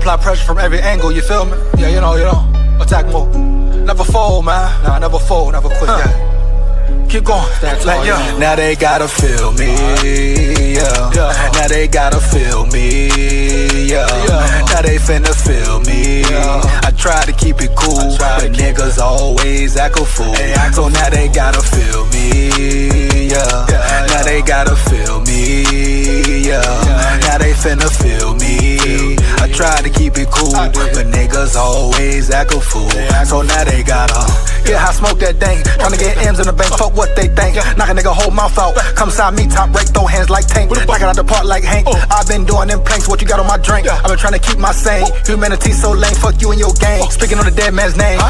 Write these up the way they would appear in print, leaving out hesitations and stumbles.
apply pressure from every angle, you feel me? Yeah, you know, attack mode. Never fold, man. Nah, never fold, never quit, yeah. Keep going, like, yeah. Now they gotta feel me, yeah. Now they gotta feel me, yeah. Now they finna feel me. I try to keep it cool, but niggas always act a fool. So now they gotta feel me, yeah. Now they gotta feel me, yeah. Now they finna feel me. I try to keep it cool, but niggas always act a fool. So now they gotta, yeah, I smoke that thing. Tryna get M's in the bank, fuck what they think. Knock a nigga whole mouth out. Come sign me, top break, throw hands like Tank. Knock it out the park like Hank. I've been doing them pranks, what you got on my drink? I've been trying to keep my sane. Humanity so lame, fuck you and your gang. Speaking on the dead man's name.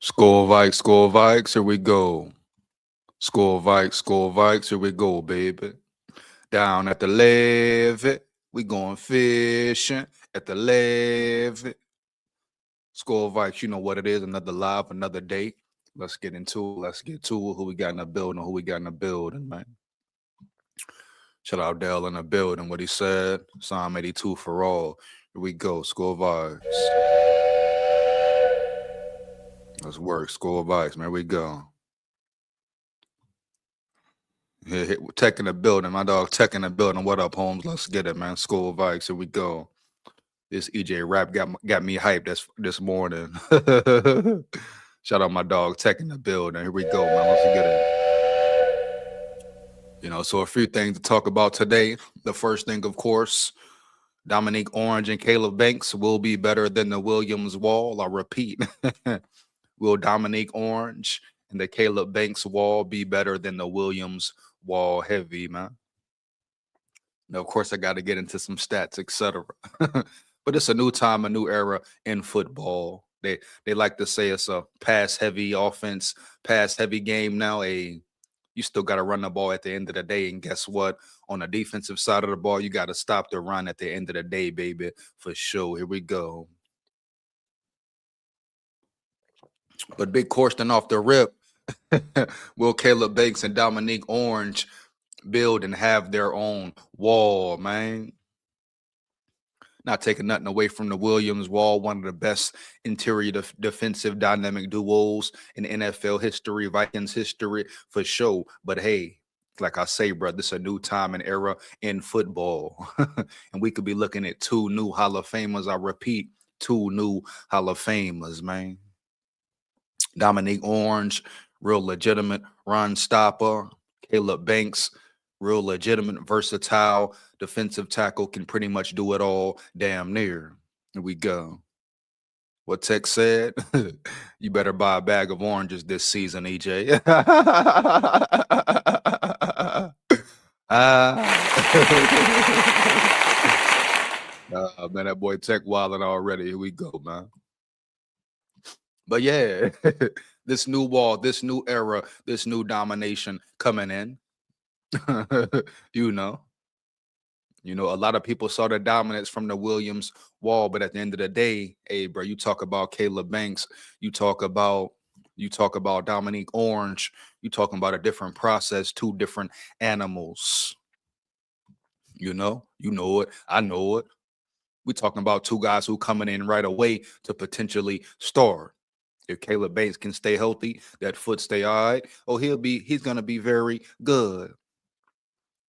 SKOL VIKES, here we go. SKOL VIKES, here we go, baby. Down at the levee, we going fishing at the levee. SKOL VIKES, you know what it is, another live, another day. Let's get into it. Let's get to it. Who we got in the building, man. Shout out Dale in the building, what he said. Psalm 82 for all. Here we go, SKOL VIKES. Let's work. SKOL VIKES, man. Here we go. Tech in the building. My dog Tech in the building. What up, Holmes? Let's get it, man. SKOL VIKES. Here we go. This EJ rap got me hyped this morning. Shout out my dog Tech in the building. Here we go, man. Let's get it. You know, so a few things to talk about today. The first thing, of course, Dominique Orange and Caleb Banks will be better than the Williams wall. I repeat. Will Dominique Orange and the Caleb Banks wall be better than the Williams wall heavy, man? Now, of course, I got to get into some stats, etc. But it's a new time, a new era in football. They like to say it's a pass-heavy offense, pass-heavy game now. You still got to run the ball at the end of the day. And guess what? On the defensive side of the ball, you got to stop the run at the end of the day, baby, for sure. Here we go. But big question off the rip, will Caleb Banks and Dominique Orange build and have their own wall, man? Not taking nothing away from the Williams wall, one of the best interior defensive dynamic duos in NFL history, Vikings history, for sure. But hey, like I say, bro, this is a new time and era in football. And we could be looking at two new Hall of Famers. I repeat, two new Hall of Famers, man. Dominique Orange, real legitimate run stopper. Caleb Banks, real legitimate, versatile defensive tackle, can pretty much do it all damn near. Here we go. What Tech said, you better buy a bag of oranges this season, EJ. Man, that boy Tech wilding already. Here we go, man. But yeah, this new wall, this new era, this new domination coming in. You know, a lot of people saw the dominance from the Williams wall, but at the end of the day, hey, bro, you talk about Caleb Banks, you talk about Dominique Orange, you talking about a different process, two different animals. You know it, I know it. We talking about two guys who coming in right away to potentially start. If Caleb Banks can stay healthy, that foot stay all right, he's gonna be very good.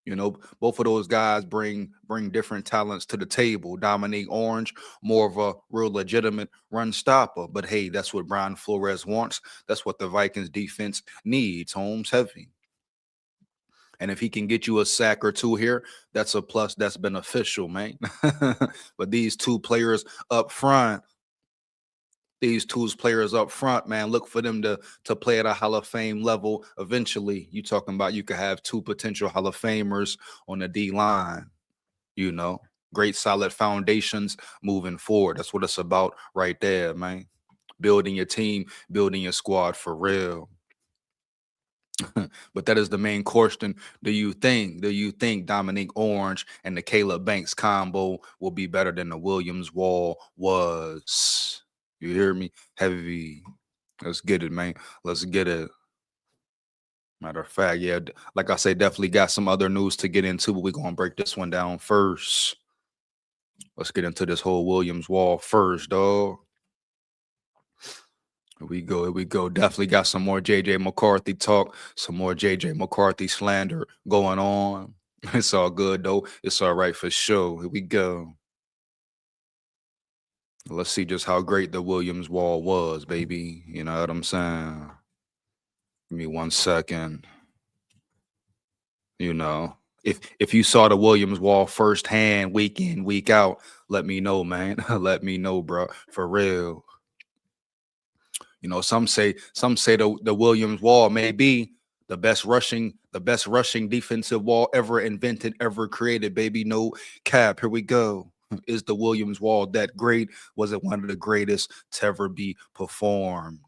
You know, both of those guys bring different talents to the table. Dominique Orange, more of a real legitimate run stopper. But hey, that's what Brian Flores wants. That's what the Vikings defense needs. Holmes heavy. And if he can get you a sack or two here, that's a plus. That's beneficial, man. But these two players up front, man, look for them to play at a Hall of Fame level eventually. You talking about you could have two potential Hall of Famers on the D line, you know. Great solid foundations moving forward. That's what it's about right there, man. Building your team, building your squad for real. But that is the main question. Do you think Dominique Orange and the Caleb Banks combo will be better than the Williams Wall was? You hear me? Heavy. Let's get it, man. Let's get it. Matter of fact, yeah, like I say, definitely got some other news to get into, but we're gonna break this one down first. Let's get into this whole Williams Wall first, dog. Here we go. Here we go. Definitely got some more JJ McCarthy talk, some more JJ McCarthy slander going on. It's all good, though. It's all right for sure. Here we go. Let's see just how great the Williams Wall was, baby. You know what I'm saying? Give me 1 second. You know, if you saw the Williams Wall firsthand, week in, week out, let me know, man. Let me know, bro. For real. You know, some say the Williams Wall may be the best rushing defensive wall ever invented, ever created, baby. No cap. Here we go. Is the Williams Wall that great? Was it one of the greatest to ever be performed?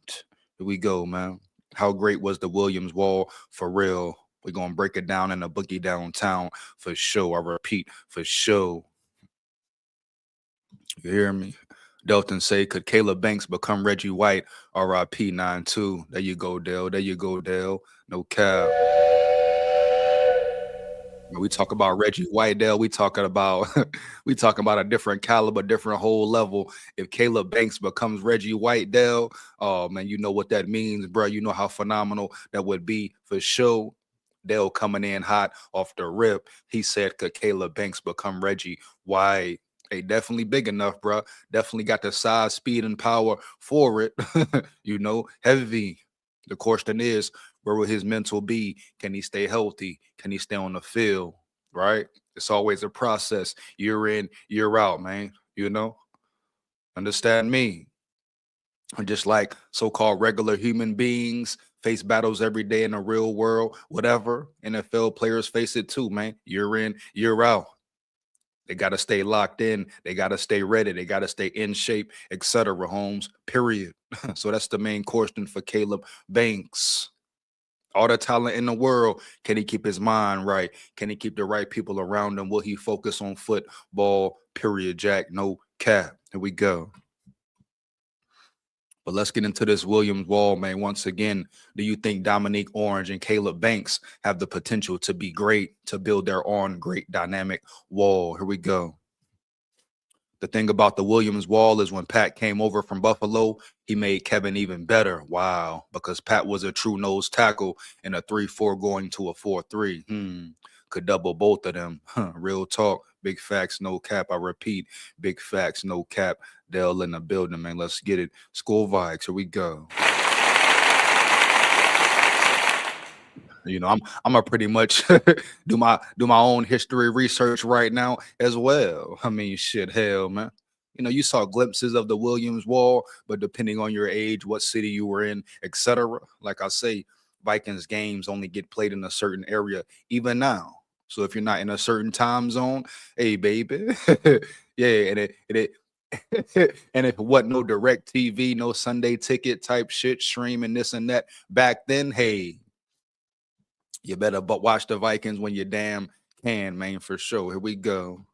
Here we go, man. How great was the Williams Wall for real? We're gonna break it down in a boogie downtown for sure. I repeat, for sure. You hear me? Delton say, could Caleb Banks become Reggie White? RIP 9-2. There you go, Dale. There you go, Dale. No cap. When we talk about Reggie White, Dale, we talking about a different caliber, different whole level. If Caleb Banks becomes Reggie White, Dale, oh man, you know what that means, bro. You know how phenomenal that would be for sure. Dale coming in hot off the rip. He said, could Caleb Banks become Reggie White? Hey, definitely big enough, bro. Definitely got the size, speed, and power for it. You know, heavy. The question is, where will his mental be? Can he stay healthy? Can he stay on the field? Right? It's always a process. Year in, year out, man. You know? Understand me? And just like so-called regular human beings face battles every day in the real world, whatever, NFL players face it too, man. Year in, year out. They got to stay locked in. They got to stay ready. They got to stay in shape, etc. Holmes, period. So that's the main question for Caleb Banks. All the talent in the world. Can he keep his mind right? Can he keep the right people around him? Will he focus on football? Period, Jack. No cap. Here we go. But let's get into this Williams Wall, man. Once again, do you think Dominique Orange and Caleb Banks have the potential to be great, to build their own great dynamic wall? Here we go. The thing about the Williams Wall is when Pat came over from Buffalo, he made Kevin even better. Wow. Because Pat was a true nose tackle in a 3-4 going to a 4-3. Could double both of them. Real talk. Big facts, no cap. I repeat, big facts, no cap. Dell in the building, man. Let's get it. SKOL VIKES. Here we go. You know, I'm gonna pretty much do my own history research right now as well. I mean, shit, hell, man. You know, you saw glimpses of the Williams Wall, but depending on your age, what city you were in, etc. Like I say, Vikings games only get played in a certain area, even now. So if you're not in a certain time zone, hey, baby, yeah, and it and if what, no direct TV, no Sunday ticket type shit, streaming this and that back then, hey, you better but watch the Vikings when you damn can, man, for sure. Here we go.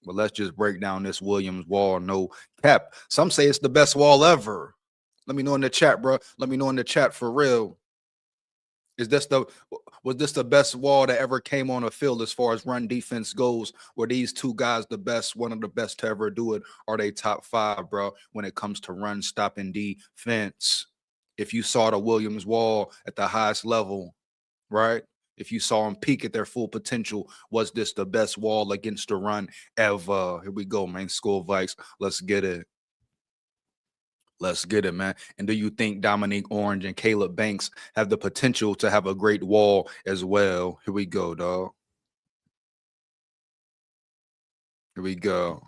But let's just break down this Williams Wall. No cap. Some say it's the best wall ever. Let me know in the chat, bro. Let me know in the chat for real. Was this the best wall that ever came on a field as far as run defense goes? Were these two guys the best, one of the best to ever do it? Are they top 5, bro, when it comes to run stopping defense? If you saw the Williams Wall at the highest level, right? If you saw them peak at their full potential, was this the best wall against the run ever? Here we go, man. SKOL VIKES. Let's get it. Let's get it, man. And do you think Dominique Orange and Caleb Banks have the potential to have a great wall as well? Here we go, dog. Here we go.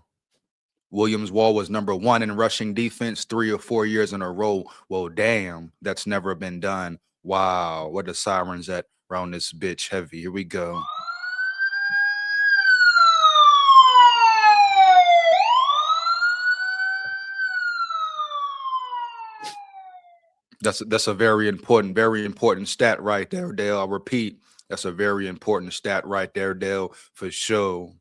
Williams Wall was #1 in rushing defense 3 or 4 years in a row. Well, damn, that's never been done. Wow, where the sirens at around this bitch heavy? Here we go. That's a very important stat right there, Dale. I repeat, that's a very important stat right there, Dale, for sure.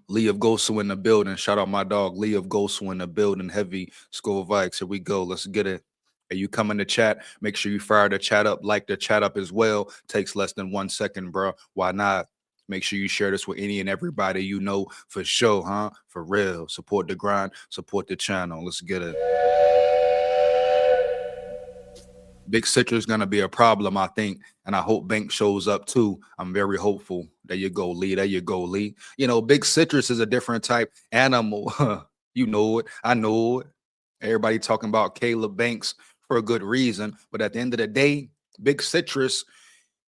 Lee of Gosu in the building. Shout out my dog, Lee of Gosu in the building. Heavy SKOL Vikes. Here we go. Let's get it. Hey, you come in the chat. Make sure you fire the chat up, like the chat up as well. Takes less than 1 second, bro. Why not? Make sure you share this with any and everybody you know for sure, huh? For real. Support the grind, support the channel. Let's get it. Big Citrus is going to be a problem, I think. And I hope Bank shows up too. I'm very hopeful. There you go, Lee. There you go, Lee. You know, Big Citrus is a different type animal. You know it. I know it. Everybody talking about Caleb Banks for a good reason. But at the end of the day, Big Citrus,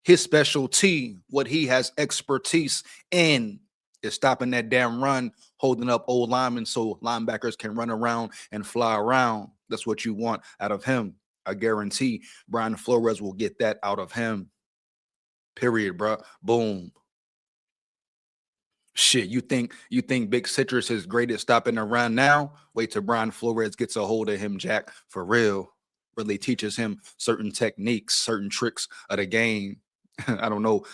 his specialty, what he has expertise in, is stopping that damn run, holding up old linemen so linebackers can run around and fly around. That's what you want out of him. I guarantee Brian Flores will get that out of him. Period, bro. Boom. Shit, you think Big Citrus is great at stopping the run now? Wait till Brian Flores gets a hold of him, Jack, for real. Really teaches him certain techniques, certain tricks of the game. I don't know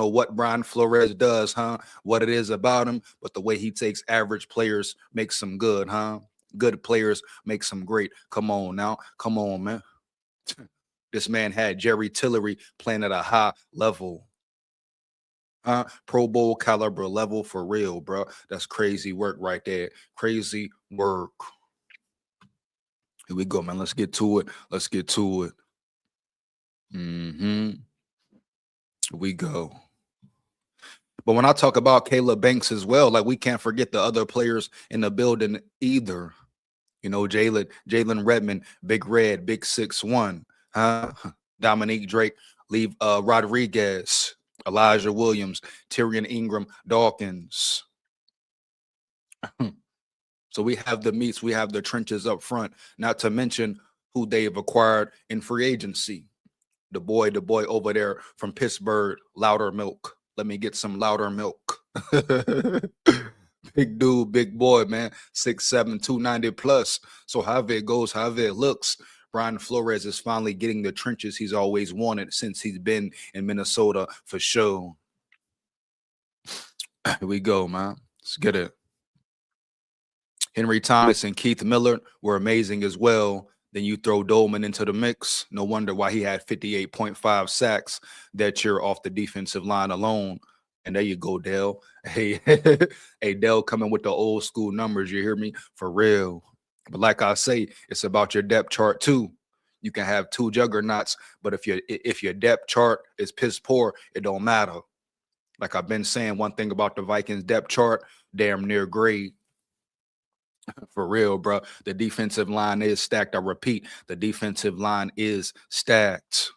what Brian Flores does, huh? What it is about him, but the way he takes average players makes them good, huh? Good players makes them great. Come on now. Come on, man. This man had Jerry Tillery playing at a high level. Pro Bowl caliber level for real, bro. That's crazy work right there. Crazy work. Here we go, man. Let's get to it. Let's get to it. Here we go. But when I talk about Caleb Banks as well, like, we can't forget the other players in the building either. You know, Jalen Redmond, Big Red, Big 6'1", Dominique Drake, Rodriguez, Elijah Williams, Tyrion Ingram, Dawkins. So we have the meats, we have the trenches up front, not to mention who they've acquired in free agency. The boy over there from Pittsburgh, Louder Milk. Let me get some Louder Milk. Big dude, big boy, man. 6'7", 290 plus. So however it goes, however it looks, Brian Flores is finally getting the trenches he's always wanted since he's been in Minnesota for sure. Here we go, man. Let's get it. Henry Thomas and Keith Miller were amazing as well. Then you throw Dolman into the mix. No wonder why he had 58.5 sacks that year off the defensive line alone. And there you go, Dale. Hey, hey, Dale coming with the old school numbers. You hear me? For real. But like I say, it's about your depth chart too. You can have two juggernauts, but if your depth chart is piss poor, it don't matter. Like I've been saying, one thing about the Vikings depth chart, damn near great. For real, bro. The defensive line is stacked. I repeat, the defensive line is stacked.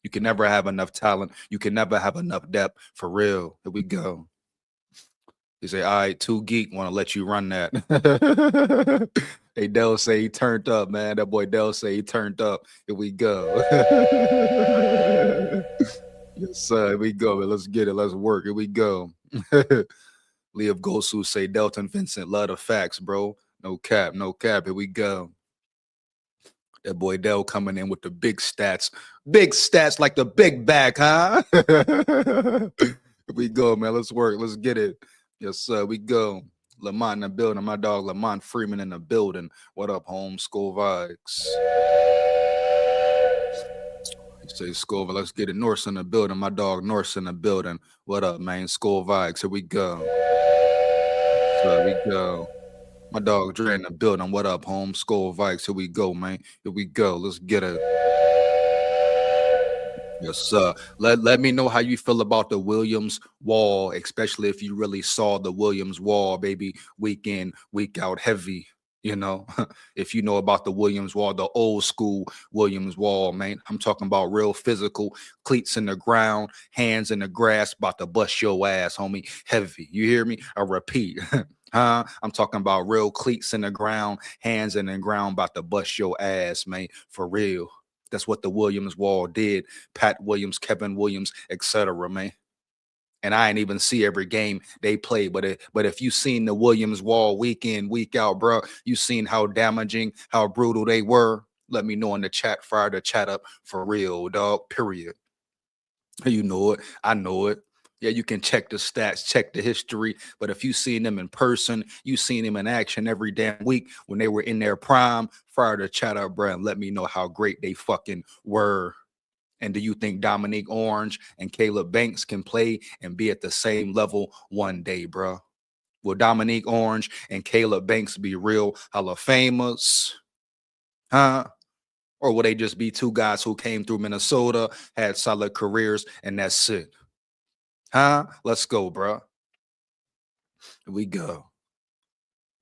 You can never have enough talent. You can never have enough depth. For real. Here we go. He say, all right, 2 Geek want to let you run that. Hey, Dell say he turned up, man. That boy Dell say he turned up. Here we go. Yes, sir. Here we go. Let's get it. Let's work. Here we go. Lee of Gosu say Delton Vincent, love the facts, bro. No cap, no cap. Here we go. That boy Dell coming in with the big stats. Big stats like the big bag, huh? Here we go, man. Let's work. Let's get it. Yes, sir. We go. Lamont in the building. My dog Lamont Freeman in the building. What up, home? SKOL Vikes. Say SKOL. Let's get it. Norse in the building. My dog Norse in the building. What up, man? SKOL Vikes. Here we go. So we go. My dog Dre in the building. What up, home? SKOL Vikes. Here we go, man. Here we go. Let's get it. Yes, sir. Let me know how you feel about the Williams wall, especially if you really saw the Williams wall, baby, week in, week out heavy. You know, if you know about the Williams wall, the old school Williams wall, man. I'm talking about real physical, cleats in the ground, hands in the grass, about to bust your ass, homie. Heavy. You hear me? I repeat. I'm talking about real cleats in the ground, hands in the ground, about to bust your ass, man. For real. That's what the Williams wall did. Pat Williams, Kevin Williams, etc., man. And I ain't even see every game they play, but if you seen the Williams wall week in, week out, bro, you seen how damaging, how brutal they were. Let me know in the chat. Fire the chat up for real, dog. Period. You know it. I know it. Yeah, you can check the stats, check the history. But if you seen them in person, you seen them in action every damn week when they were in their prime, fire the chat up, bro, and let me know how great they fucking were. And do you think Dominique Orange and Caleb Banks can play and be at the same level one day, bro? Will Dominique Orange and Caleb Banks be real Hall of Famers? Huh? Or will they just be two guys who came through Minnesota, had solid careers, and that's it? Huh? Let's go, bro. Here we go.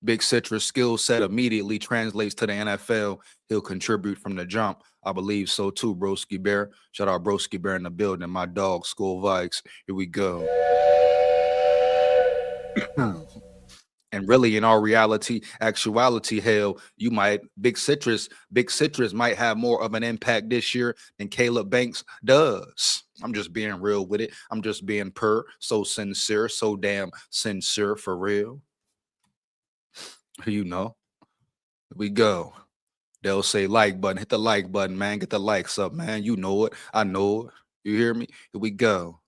Big Citrus skill set immediately translates to the NFL. He'll contribute from the jump. I believe so too, Broski Bear. Shout out Broski Bear in the building. My dog, SKOL VIKES. Here we go. And really, in our actuality, hell, you might Big Citrus might have more of an impact this year than Caleb Banks does. I'm just being real with it. I'm just being so sincere, so damn sincere for real. You know, here we go. They'll say like button, hit the like button, man. Get the likes up, man. You know it. I know it. You hear me? Here we go.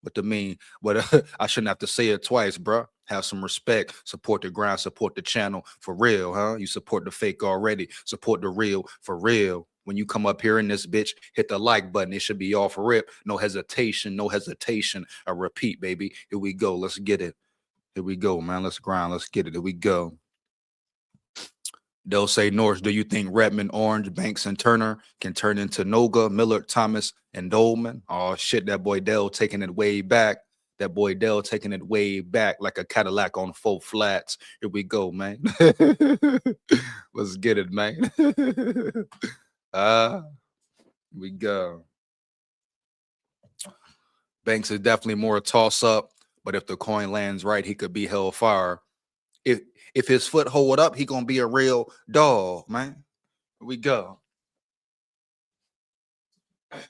What to mean? But I shouldn't have to say it twice, bro. Have some respect. Support the grind. Support the channel for real, huh? You support the fake already. Support the real for real. When you come up here in this bitch, hit the like button. It should be off rip. No hesitation. No hesitation. I repeat, baby. Here we go. Let's get it. Here we go, man. Let's grind. Let's get it. Here we go. They'll say, Norris, do you think Redmond, Orange, Banks, and Turner can turn into Noga, Millard, Thomas, and Dolman? Oh, shit, that boy Dell taking it way back. That boy Dell taking it way back like a Cadillac on 4 flats. Here we go, man. Let's get it, man. Here we go. Banks is definitely more a toss-up, but if the coin lands right, he could be hellfire. If his foot hold up, he gonna be a real dog, man. Here we go. Here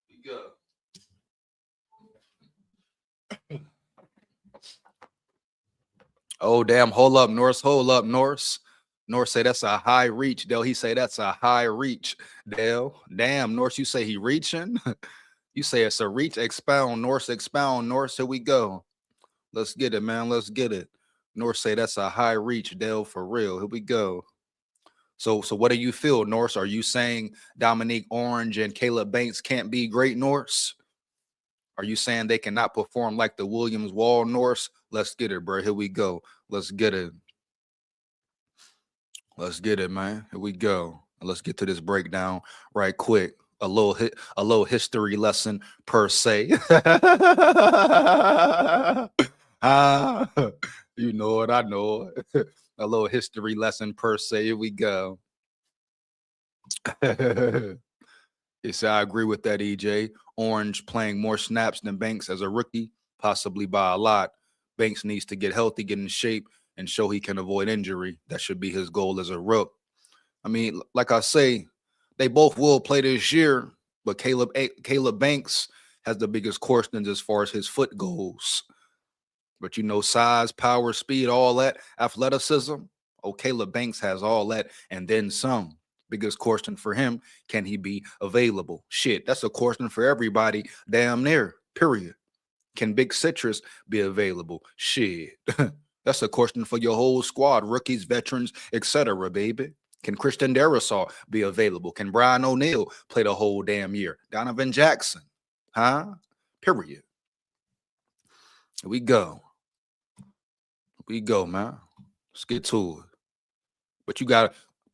we go. Oh, damn. Hold up, Norris. Hold up, Norris. Norris say that's a high reach. Dale, he say that's a high reach. Dale, damn, Norris, you say he reaching? You say it's a reach. Expound, Norris. Expound, Norris. Here we go. Let's get it, man. Let's get it. Norris say that's a high reach, Dale, for real. Here we go. So what do you feel, Norris? Are you saying Dominique Orange and Caleb Banks can't be great, Norris? Are you saying they cannot perform like the Williams Wall, Norris? Let's get it, bro. Here we go. Let's get it. Let's get it, man. Here we go. Let's get to this breakdown right quick. A little history lesson per se. You know it, I know it. A little history lesson per se. Here we go. Yes, I agree with that, EJ. Orange playing more snaps than Banks as a rookie, possibly by a lot. Banks needs to get healthy, get in shape, and show he can avoid injury. That should be his goal as a rook. I mean, like I say, they both will play this year, but Caleb Banks has the biggest questions as far as his foot goes. But you know, size, power, speed, all that, athleticism. Oh, Caleb Banks has all that and then some. Biggest question for him, can he be available? Shit, that's a question for everybody damn near, period. Can Big Citrus be available? Shit, that's a question for your whole squad, rookies, veterans, etc., baby. Can Christian Darrisaw be available? Can Brian O'Neill play the whole damn year? Donovan Jackson, huh? Period. Here we go. We go, man. Let's get to it. But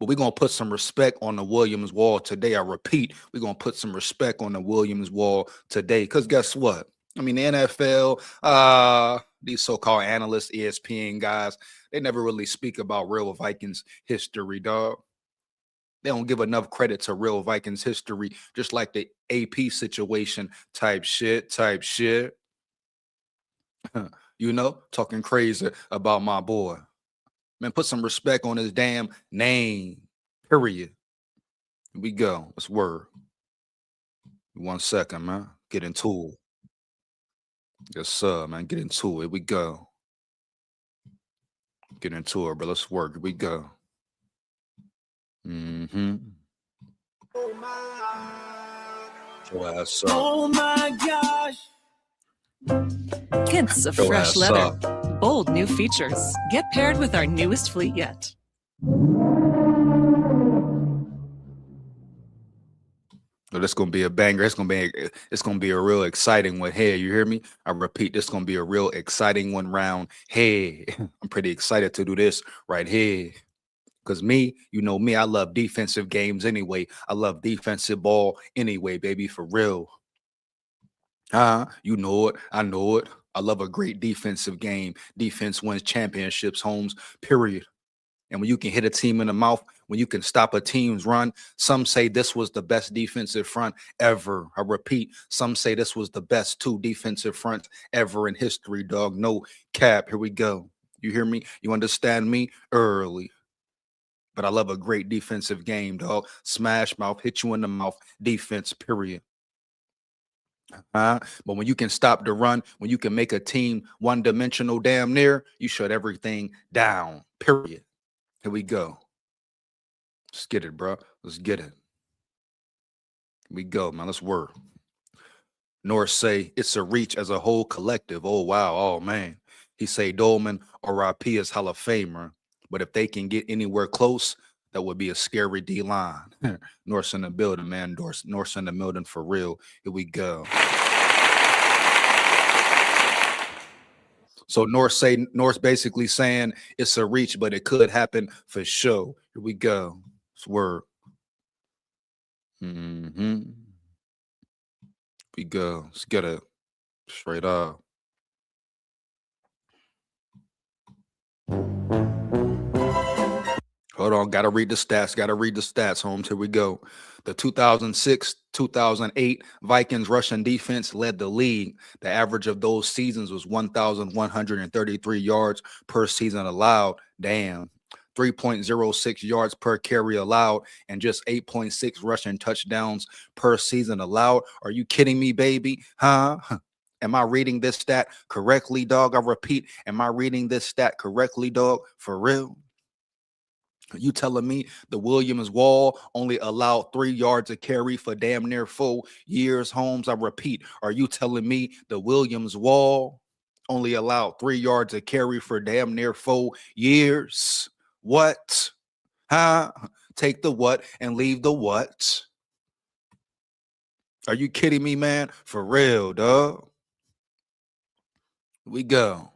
we're going to put some respect on the Williams Wall today. I repeat, we're going to put some respect on the Williams Wall today. Because guess what? I mean, the NFL, these so-called analysts, ESPN guys, they never really speak about real Vikings history, dog. They don't give enough credit to real Vikings history, just like the AP situation type shit. You know, talking crazy about my boy. Man, put some respect on his damn name, period. Here we go. Let's word. 1 second, man. Get into it. Yes, sir, man. Get into it. Here we go. Get into it, bro. Let's work. Here we go. Mm-hmm. Oh my gosh. Hints of Your fresh ass leather. up. Bold new features. Get paired with our newest fleet yet. So this gonna be a banger. It's gonna be a real exciting one. Hey, you hear me? I repeat, this gonna be a real exciting one round. Hey, I'm pretty excited to do this right here. Cause me, you know me, I love defensive games anyway. I love defensive ball anyway, baby, for real. You know it. I know it. I love a great defensive game. Defense wins championships, Holmes, period. And when you can hit a team in the mouth, when you can stop a team's run, some say this was the best defensive front ever. I repeat, some say this was the best 2 defensive fronts ever in history, dog. No cap. Here we go. You hear me? You understand me? Early. But I love a great defensive game, dog. Smash mouth, hit you in the mouth, defense, period. But when you can stop the run, when you can make a team one-dimensional damn near, you shut everything down, period. Here we go. Let's get it, bro. Let's get it. Here we go, man. Let's work. North say it's a reach as a whole collective. Oh, wow. Oh, man. He say Dolman RIP is Hall of Famer. But if they can get anywhere close, that would be a scary D-line. North's in the building, man. North's in the building for real. Here we go. So North's basically saying it's a reach, but it could happen for sure. Here we go. It's word. Mm-hmm. We go. Let's get it straight up. Hold on, gotta read the stats, Holmes. Here we go. The 2006-2008 Vikings rushing defense led the league. The average of those seasons was 1,133 yards per season allowed. Damn. 3.06 yards per carry allowed and just 8.6 rushing touchdowns per season allowed. Are you kidding me, baby? Huh? Am I reading this stat correctly, dog? I repeat, am I reading this stat correctly, dog? For real? You telling me the Williams Wall only allowed 3 yards a carry for damn near 4 years, Holmes? I repeat, are you telling me the Williams Wall only allowed 3 yards a carry for damn near 4 years? What? Huh? Take the what and leave the what? Are you kidding me, man? For real, dog. We go.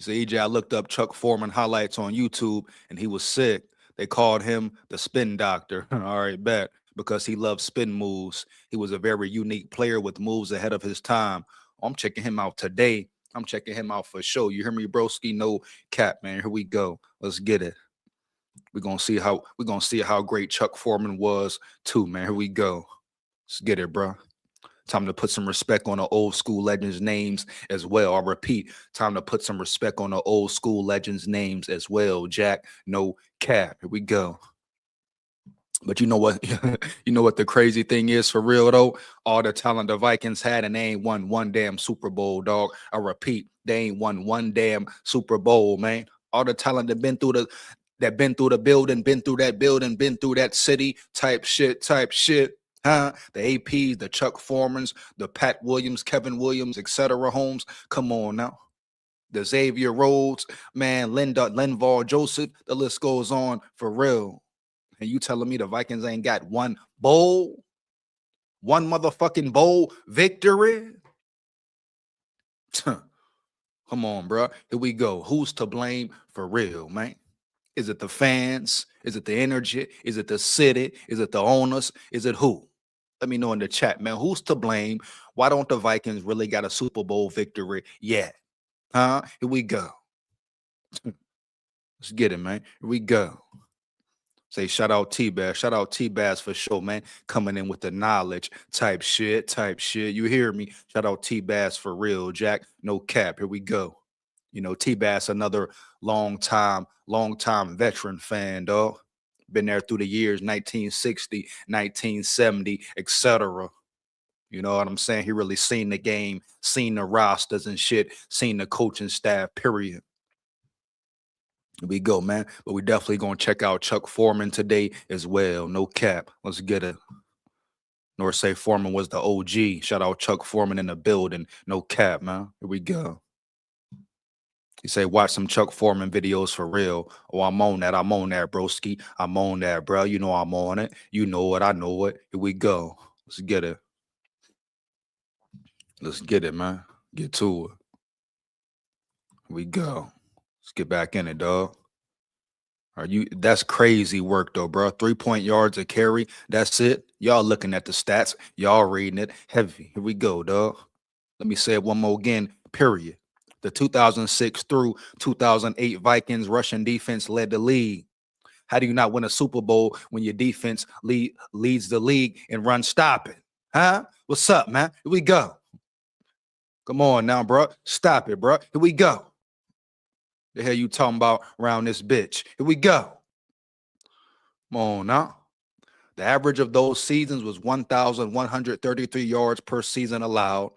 So EJ, I looked up Chuck Foreman highlights on YouTube and he was sick. They called him the spin doctor. All right, bet. Because he loved spin moves. He was a very unique player with moves ahead of his time. I'm checking him out today. I'm checking him out for sure. You hear me, broski? No cap, man. Here we go. Let's get it. We're gonna see how great Chuck Foreman was too, man. Here we go. Let's get it, bro. Time to put some respect on the old school legends' names as well. I repeat, time to put some respect on the old school legends' names as well. Jack, no cap. Here we go. But you know what? You know what the crazy thing is for real though? All the talent the Vikings had and they ain't won one damn Super Bowl, dog. I repeat, they ain't won one damn Super Bowl, man. All the talent that been through the building, been through that city, type shit. Huh? The APs, the Chuck Foremans, the Pat Williams, Kevin Williams, etc. Holmes. Come on now. The Xavier Rhodes, man, Linval Joseph, the list goes on for real. And you telling me the Vikings ain't got one motherfucking bowl victory? Come on, bro. Here we go. Who's to blame for real, man? Is it the fans? Is it the energy? Is it the city? Is it the owners? Is it who? Let me know in the chat, man. Who's to blame? Why don't the Vikings really got a Super Bowl victory yet? Huh? Here we go. Let's get it, man. Here we go. Say shout out T-Bass. Shout out T-Bass for sure, man. Coming in with the knowledge type shit. You hear me? Shout out T-Bass for real, Jack. No cap. Here we go. You know, T-Bass, another long time veteran fan, dog. Been there through the years, 1960, 1970, etc. You know what I'm saying? He really seen the game, seen the rosters and shit, seen the coaching staff, period. Here we go, man. But we definitely gonna check out Chuck Foreman today as well. No cap. Let's get it. Nor say Foreman was the OG. Shout out Chuck Foreman in the building. No cap, man. Here we go. You say watch some Chuck Foreman videos for real. Oh, I'm on that. I'm on that, broski. I'm on that, bro. You know I'm on it. You know it. I know it. Here we go. Let's get it. Let's get it, man. Get to it. Here we go. Let's get back in it, dog. That's crazy work though, bro. 3-point yards a carry. That's it. Y'all looking at the stats. Y'all reading it heavy. Here we go, dog. Let me say it one more again, period. The 2006 through 2008 Vikings rushing defense led the league. How do you not win a Super Bowl when your defense leads the league in run stopping? Huh? What's up, man? Here we go. Come on now, bro. Stop it, bro. Here we go. The hell you talking about around this bitch? Here we go. Come on now. The average of those seasons was 1,133 yards per season allowed,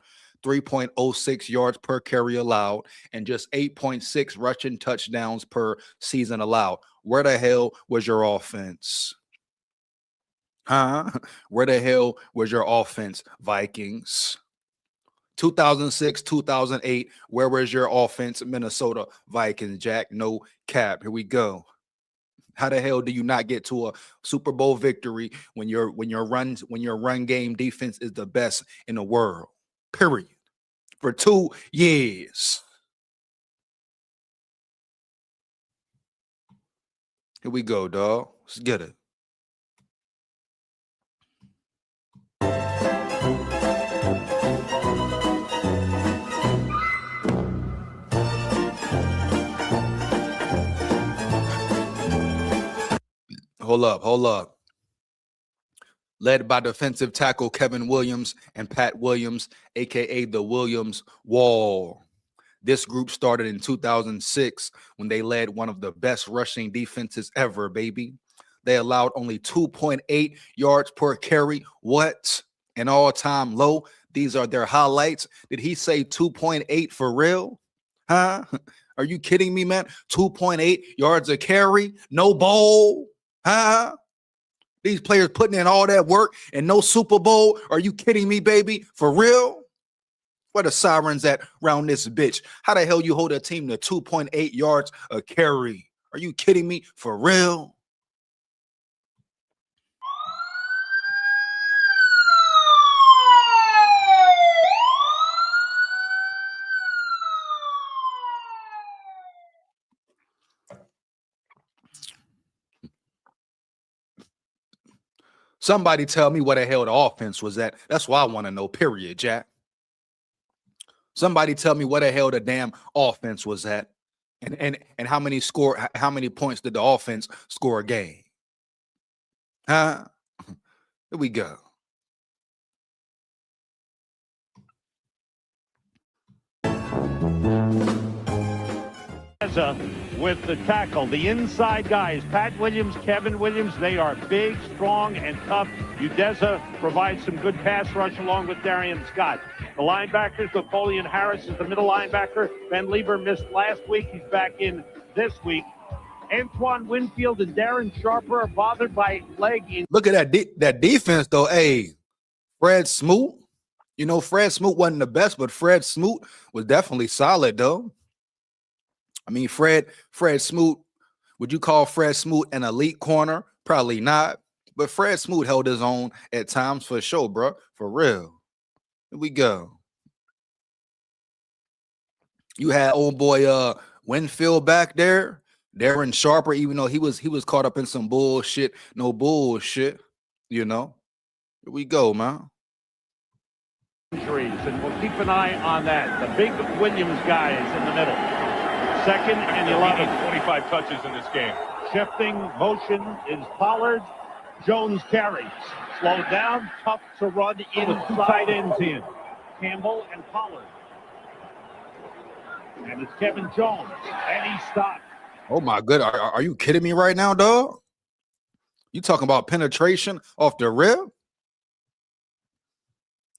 3.06 yards per carry allowed, and just 8.6 rushing touchdowns per season allowed. Where the hell was your offense? Huh? Where the hell was your offense, Vikings? 2006, 2008, where was your offense, Minnesota Vikings, Jack? No cap. Here we go. How the hell do you not get to a Super Bowl victory when your run game defense is the best in the world? Period. For 2 years. Here we go, dog. Let's get it. Hold up. Led by defensive tackle Kevin Williams and Pat Williams, a.k.a. the Williams Wall. This group started in 2006 when they led one of the best rushing defenses ever, baby. They allowed only 2.8 yards per carry. What? An all-time low. These are their highlights. Did he say 2.8 for real? Huh? Are you kidding me, man? 2.8 yards a carry? No bowl? Huh? These players putting in all that work and no Super Bowl? Are you kidding me, baby? For real? Where the sirens at around this bitch? How the hell you hold a team to 2.8 yards a carry? Are you kidding me? For real? Somebody tell me what the hell the offense was at. That's what I want to know, period, Jack. Somebody tell me what the hell the damn offense was at. And how many points did the offense score a game? Huh? Here we go. With the tackle, the inside guys, Pat Williams, Kevin Williams, they are big, strong, and tough. Udeza provides some good pass rush along with Darian Scott. The linebackers, Napoleon Harris is the middle linebacker. Ben Lieber missed last week. He's back in this week. Antoine Winfield and Darren Sharper are bothered by leg injury. Look at that defense, though. Hey, Fred Smoot. You know, Fred Smoot wasn't the best, but Fred Smoot was definitely solid, though. I mean, Fred Smoot, would you call Fred Smoot an elite corner? Probably not. But Fred Smoot held his own at times for sure, bro. For real. Here we go. You had old boy Winfield back there. Darren Sharper, even though he was caught up in some bullshit. No bullshit, you know. Here we go, man. Injuries, and we'll keep an eye on that. The big Williams guy is in the middle. 2nd and 11. 25 touches in this game. Shifting motion is Pollard. Jones carries. Slowed down. Tough to run inside ends in. Campbell and Pollard. And it's Kevin Jones. And he stopped. Oh, my good. Are you kidding me right now, dog? You talking about penetration off the rib?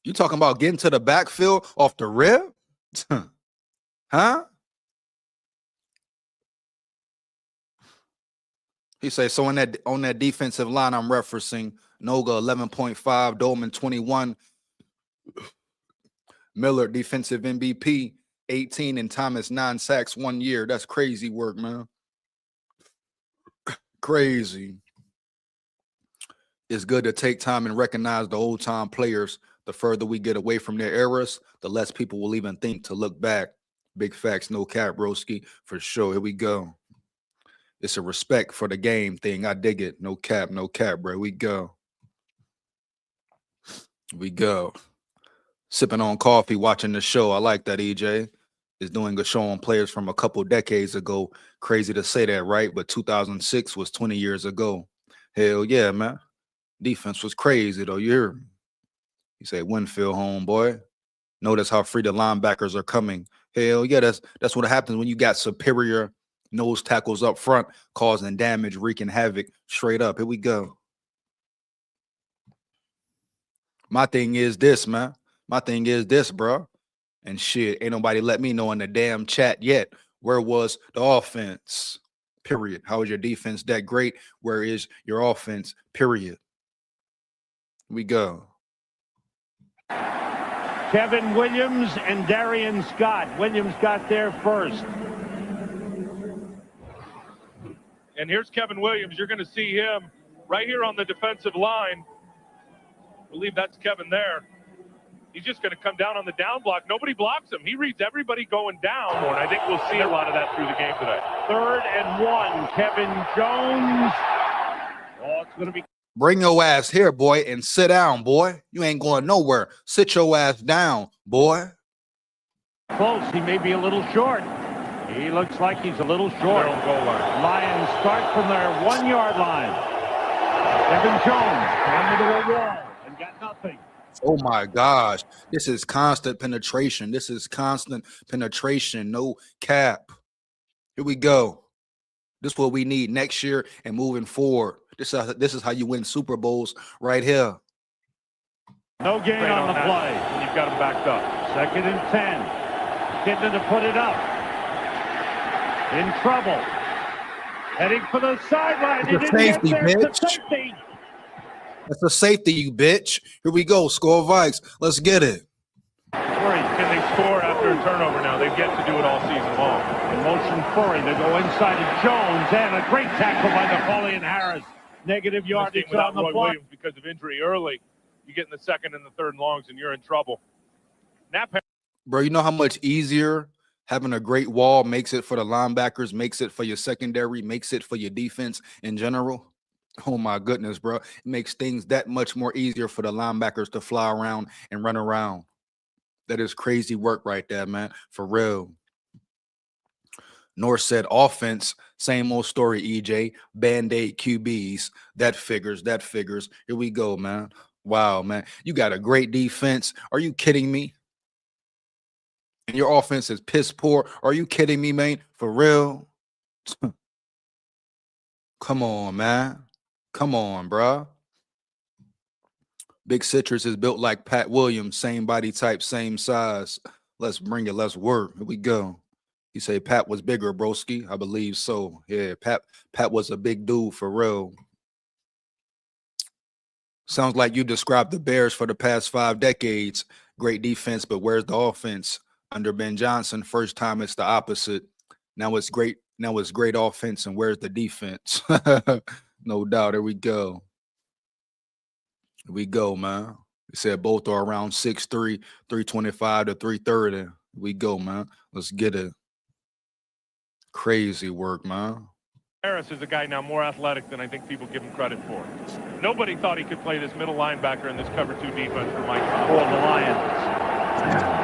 You talking about getting to the backfield off the rib? Huh? He say, so on that defensive line I'm referencing, Noga 11.5, Dolman 21, Miller defensive MVP 18, and Thomas 9 sacks 1 year. That's crazy work, man. Crazy. It's good to take time and recognize the old time players. The further we get away from their eras, the less people will even think to look back. Big facts, no cap, broski, for sure. Here we go. It's a respect for the game thing. I dig it. No cap, bro. We go. We go. Sipping on coffee, watching the show. I like that, EJ. Is doing a show on players from a couple decades ago. Crazy to say that, right? But 2006 was 20 years ago. Hell yeah, man. Defense was crazy, though. You hear me? You say, Winfield, homeboy. Notice how free the linebackers are coming. Hell yeah, that's what happens when you got superior nose tackles up front, causing damage, wreaking havoc. Straight up. Here we go. My thing is this, man. My thing is this, bro. And shit, ain't nobody let me know in the damn chat yet. Where was the offense? Period. How is your defense that great? Where is your offense? Period. Here we go. Kevin Williams and Darian Scott. Williams got there first. And here's Kevin Williams. You're going to see him right here on the defensive line. I believe that's Kevin there. He's just going to come down on the down block. Nobody blocks him. He reads everybody going down. And I think we'll see a lot of that through the game today. 3rd and 1. Kevin Jones. Oh, it's going to be. Bring your ass here, boy, and sit down, boy. You ain't going nowhere. Sit your ass down, boy. Close. He may be a little short. He looks like he's a little short. Goal line. Lions start from their 1-yard line. Kevin Jones ran into a wall and got nothing. Oh my gosh. This is constant penetration. This is constant penetration. No cap. Here we go. This is what we need next year and moving forward. This is how you win Super Bowls right here. No gain on the play. And you've got him backed up. 2nd and 10. Getting to put it up. In trouble. Heading for the sideline. It's a safety, bitch. That's a safety, you bitch. Here we go. Score Vikes. Let's get it. Can they score after a turnover now? They've yet to do it all season long. In motion Furry. They go inside to Jones. And a great tackle by Napoleon Harris. Negative yardage on the block. Williams because of injury early. You get in the 2nd and the 3rd longs and you're in trouble. Bro, you know how much easier having a great wall makes it for the linebackers, makes it for your secondary, makes it for your defense in general? Oh my goodness, bro. It makes things that much more easier for the linebackers to fly around and run around. That is crazy work right there, man. For real. North said offense, same old story, EJ. Band-Aid QBs. That figures. Here we go, man. Wow, man. You got a great defense. Are you kidding me? And your offense is piss poor. Are you kidding me, man? For real? Come on, man. Come on, bro. Big Citrus is built like Pat Williams. Same body type, same size. Let's bring it. Let's work. Here we go. You say Pat was bigger, broski? I believe so. Yeah, Pat was a big dude for real. Sounds like you described the Bears for the past 5 decades. Great defense, but where's the offense? Under Ben Johnson, first time it's the opposite. Now it's great. Now it's great offense, and where's the defense? No doubt. Here we go. Here we go, man. We said both are around 6'3", 325 to 330. Here we go, man. Let's get it. Crazy work, man. Harris is a guy now more athletic than I think people give him credit for. Nobody thought he could play this middle linebacker in this cover 2 defense for Mike Tomlin. For the Lions.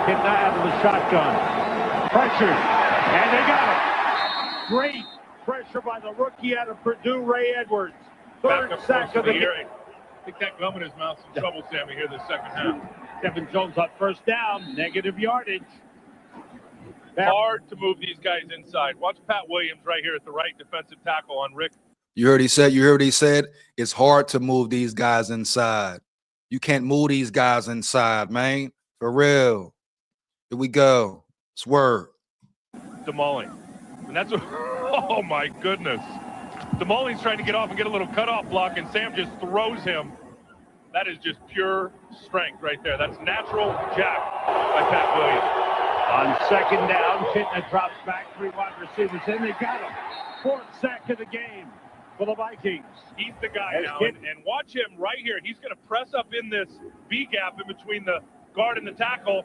Getting out of the shotgun. Pressure. And they got it. Great pressure by the rookie out of Purdue, Ray Edwards. 3rd sack of the game. Stick that gum in his mouth. Some trouble, Sammy, here the 2nd half. Kevin Jones on 1st down. Negative yardage. Hard to move these guys inside. Watch Pat Williams right here at the right defensive tackle on Rick. You heard what he said? It's hard to move these guys inside. You can't move these guys inside, man. For real. Here we go. Swerve. Demolling. And that's what, oh my goodness. Demoli's trying to get off and get a little cutoff block, and Sam just throws him. That is just pure strength right there. That's natural jack by Pat Williams. On second down, Kitna drops back, 3 wide receivers in. They got him. 4th sack of the game for the Vikings. He's the guy now, and watch him right here. He's going to press up in this B gap in between the guard and the tackle,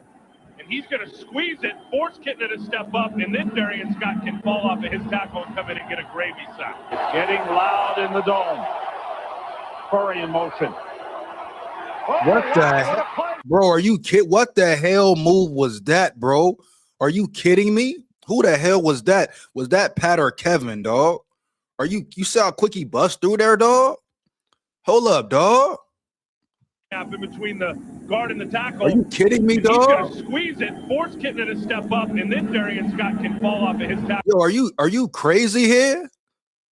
and he's going to squeeze it, force Kitna to step up, and then Darian Scott can fall off of his tackle and come in and get a gravy sack. It's getting loud in the dome. Curry in motion. What the hell? Bro, are you kidding? What the hell move was that, bro? Are you kidding me? Who the hell was that? Was that Pat or Kevin, dog? Are you saw how quick he bust through there, dog? Hold up, dog. In between the guard and the tackle. Are you kidding me, dog? He's going to squeeze it, force Kitna to step up, and then Darian Scott can fall off of his tackle. Yo, are you crazy here?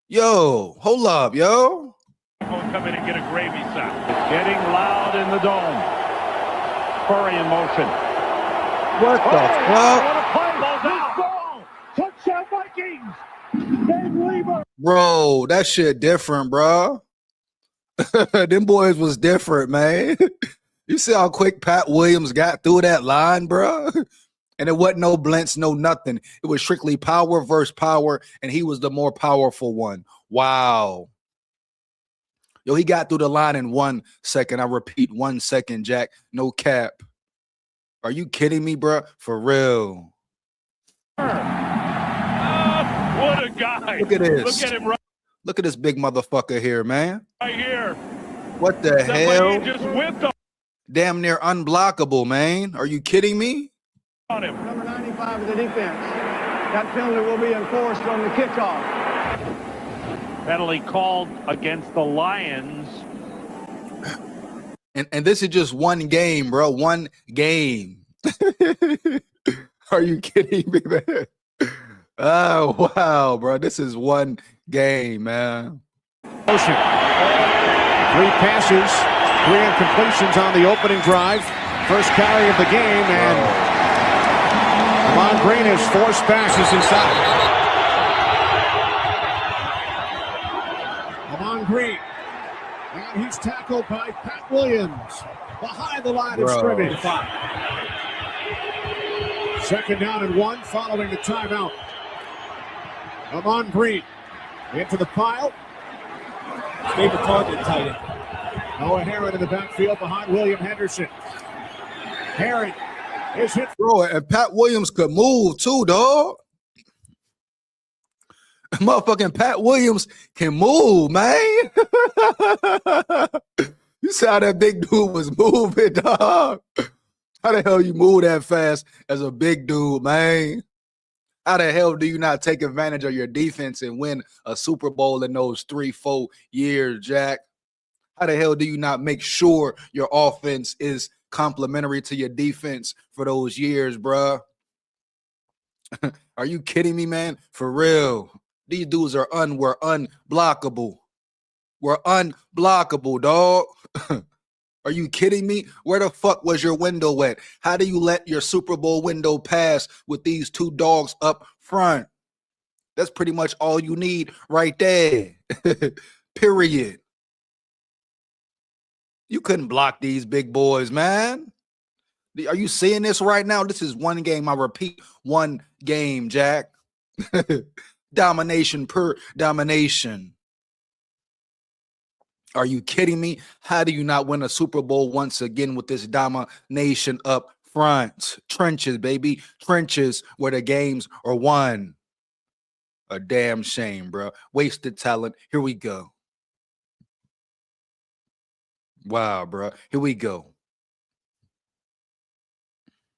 Yo, hold up, yo. Come in and get a gravy sack. It's getting loud in the dome. Curry in motion. What the fuck? What a play! Ball's out. Touchdown Vikings! Dave Weaver. Bro, that shit different, bro. Them boys was different, man. You see how quick Pat Williams got through that line, bro? And it wasn't no blintz, no nothing. It was strictly power versus power, and he was the more powerful one. Wow. Yo, he got through the line in 1 second. I repeat, 1 second, Jack. No cap. Are you kidding me, bro? For real. What a guy. Look at this. Look at him right Look at this big motherfucker here, man. here. What the hell? Just whipped Damn near unblockable, man. Are you kidding me? on him. Number 95 of the defense. That penalty will be enforced on the kickoff. Penalty called against the Lions. And this is just one game, bro. One game. Are you kidding me, man? Oh, wow, bro. This is one game, man. Motion. 3 passes, 3 incompletions on the opening drive. First carry of the game, and Amon Green has forced passes inside. Amon Green. And he's tackled by Pat Williams behind the line of scrimmage. 2nd down and 1 following the timeout. Amon Green into the pile. Stay the target tight end. Noah Herron in the backfield behind William Henderson. Herron is hit. Bro, and Pat Williams could move too, dog. Motherfucking Pat Williams can move, man. You saw how that big dude was moving, dog. How the hell you move that fast as a big dude, man? How the hell do you not take advantage of your defense and win a Super Bowl in those 3-4 years, Jack? How the hell do you not make sure your offense is complementary to your defense for those years, bruh? Are you kidding me, man? For real. These dudes are we're unblockable. We're unblockable, dog. Are you kidding me? Where the fuck was your window at? How do you let your Super Bowl window pass with these 2 dogs up front? That's pretty much all you need right there. Period. You couldn't block these big boys, man. Are you seeing this right now? This is one game. I repeat, one game, Jack. Domination per domination. Are you kidding me? How do you not win a Super Bowl once again with this domination up front? Trenches, baby. Trenches where the games are won. A damn shame, bro. Wasted talent. Here we go. Wow, bro. Here we go.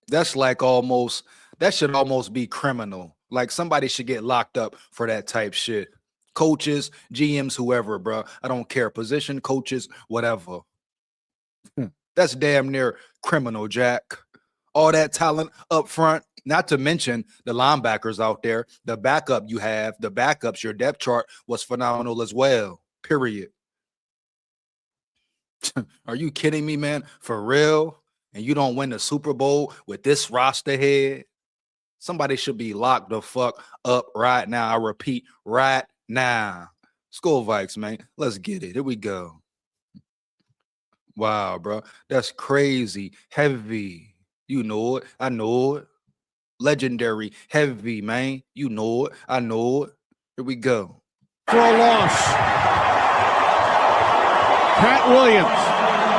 That's like almost, that should almost be criminal. Like somebody should get locked up for that type shit. Coaches, GMs, whoever, bro. I don't care. Position, coaches, whatever. That's damn near criminal, Jack. All that talent up front, not to mention the linebackers out there. The backup you have, the backups, your depth chart was phenomenal as well. Period. Are you kidding me, man? For real? And you don't win the Super Bowl with this roster head? Somebody should be locked the fuck up right now. I repeat, right now. SKOL Vikes, man. Let's get it. Here we go. Wow, bro. That's crazy. Heavy. You know it. I know it. Legendary. Heavy, man. You know it. I know it. Here we go. For a loss. Pat Williams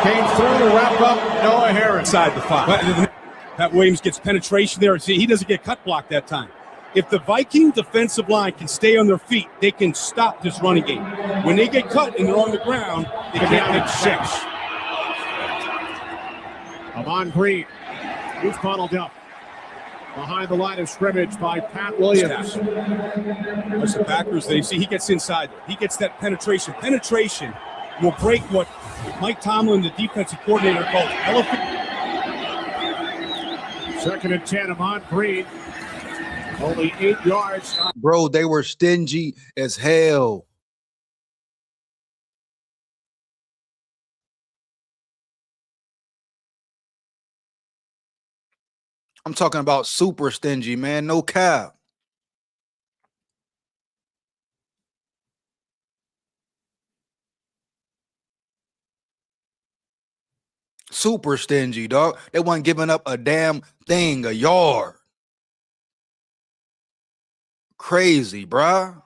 came through to wrap up Noah Harris. Inside the 5. Pat Williams gets penetration there. See, he doesn't get cut blocked that time. If the Viking defensive line can stay on their feet, they can stop this running game. When they get cut and they're on the ground, they can't make 6. Amon Green, he's funneled up behind the line of scrimmage by Pat Williams. As the backers, they see he gets inside there. He gets that penetration. Penetration will break what Mike Tomlin, the defensive coordinator, calls elephant. 2nd and 10, Amon Green. Only 8 yards. Bro, they were stingy as hell. I'm talking about super stingy, man. No cap. Super stingy, dog. They wasn't giving up a damn thing, a yard. Crazy, bruh.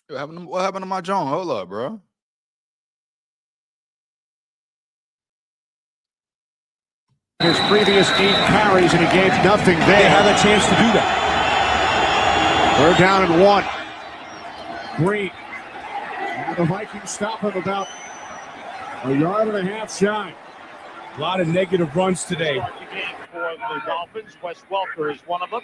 What happened to my John? Hold up, bro. His previous 8 carries, and he gave nothing there. They have a chance to do that. We're down at 1. Green. And the Vikings stop him about a yard and a half shy. A lot of negative runs today. For the Dolphins, Wes Welker is one of them.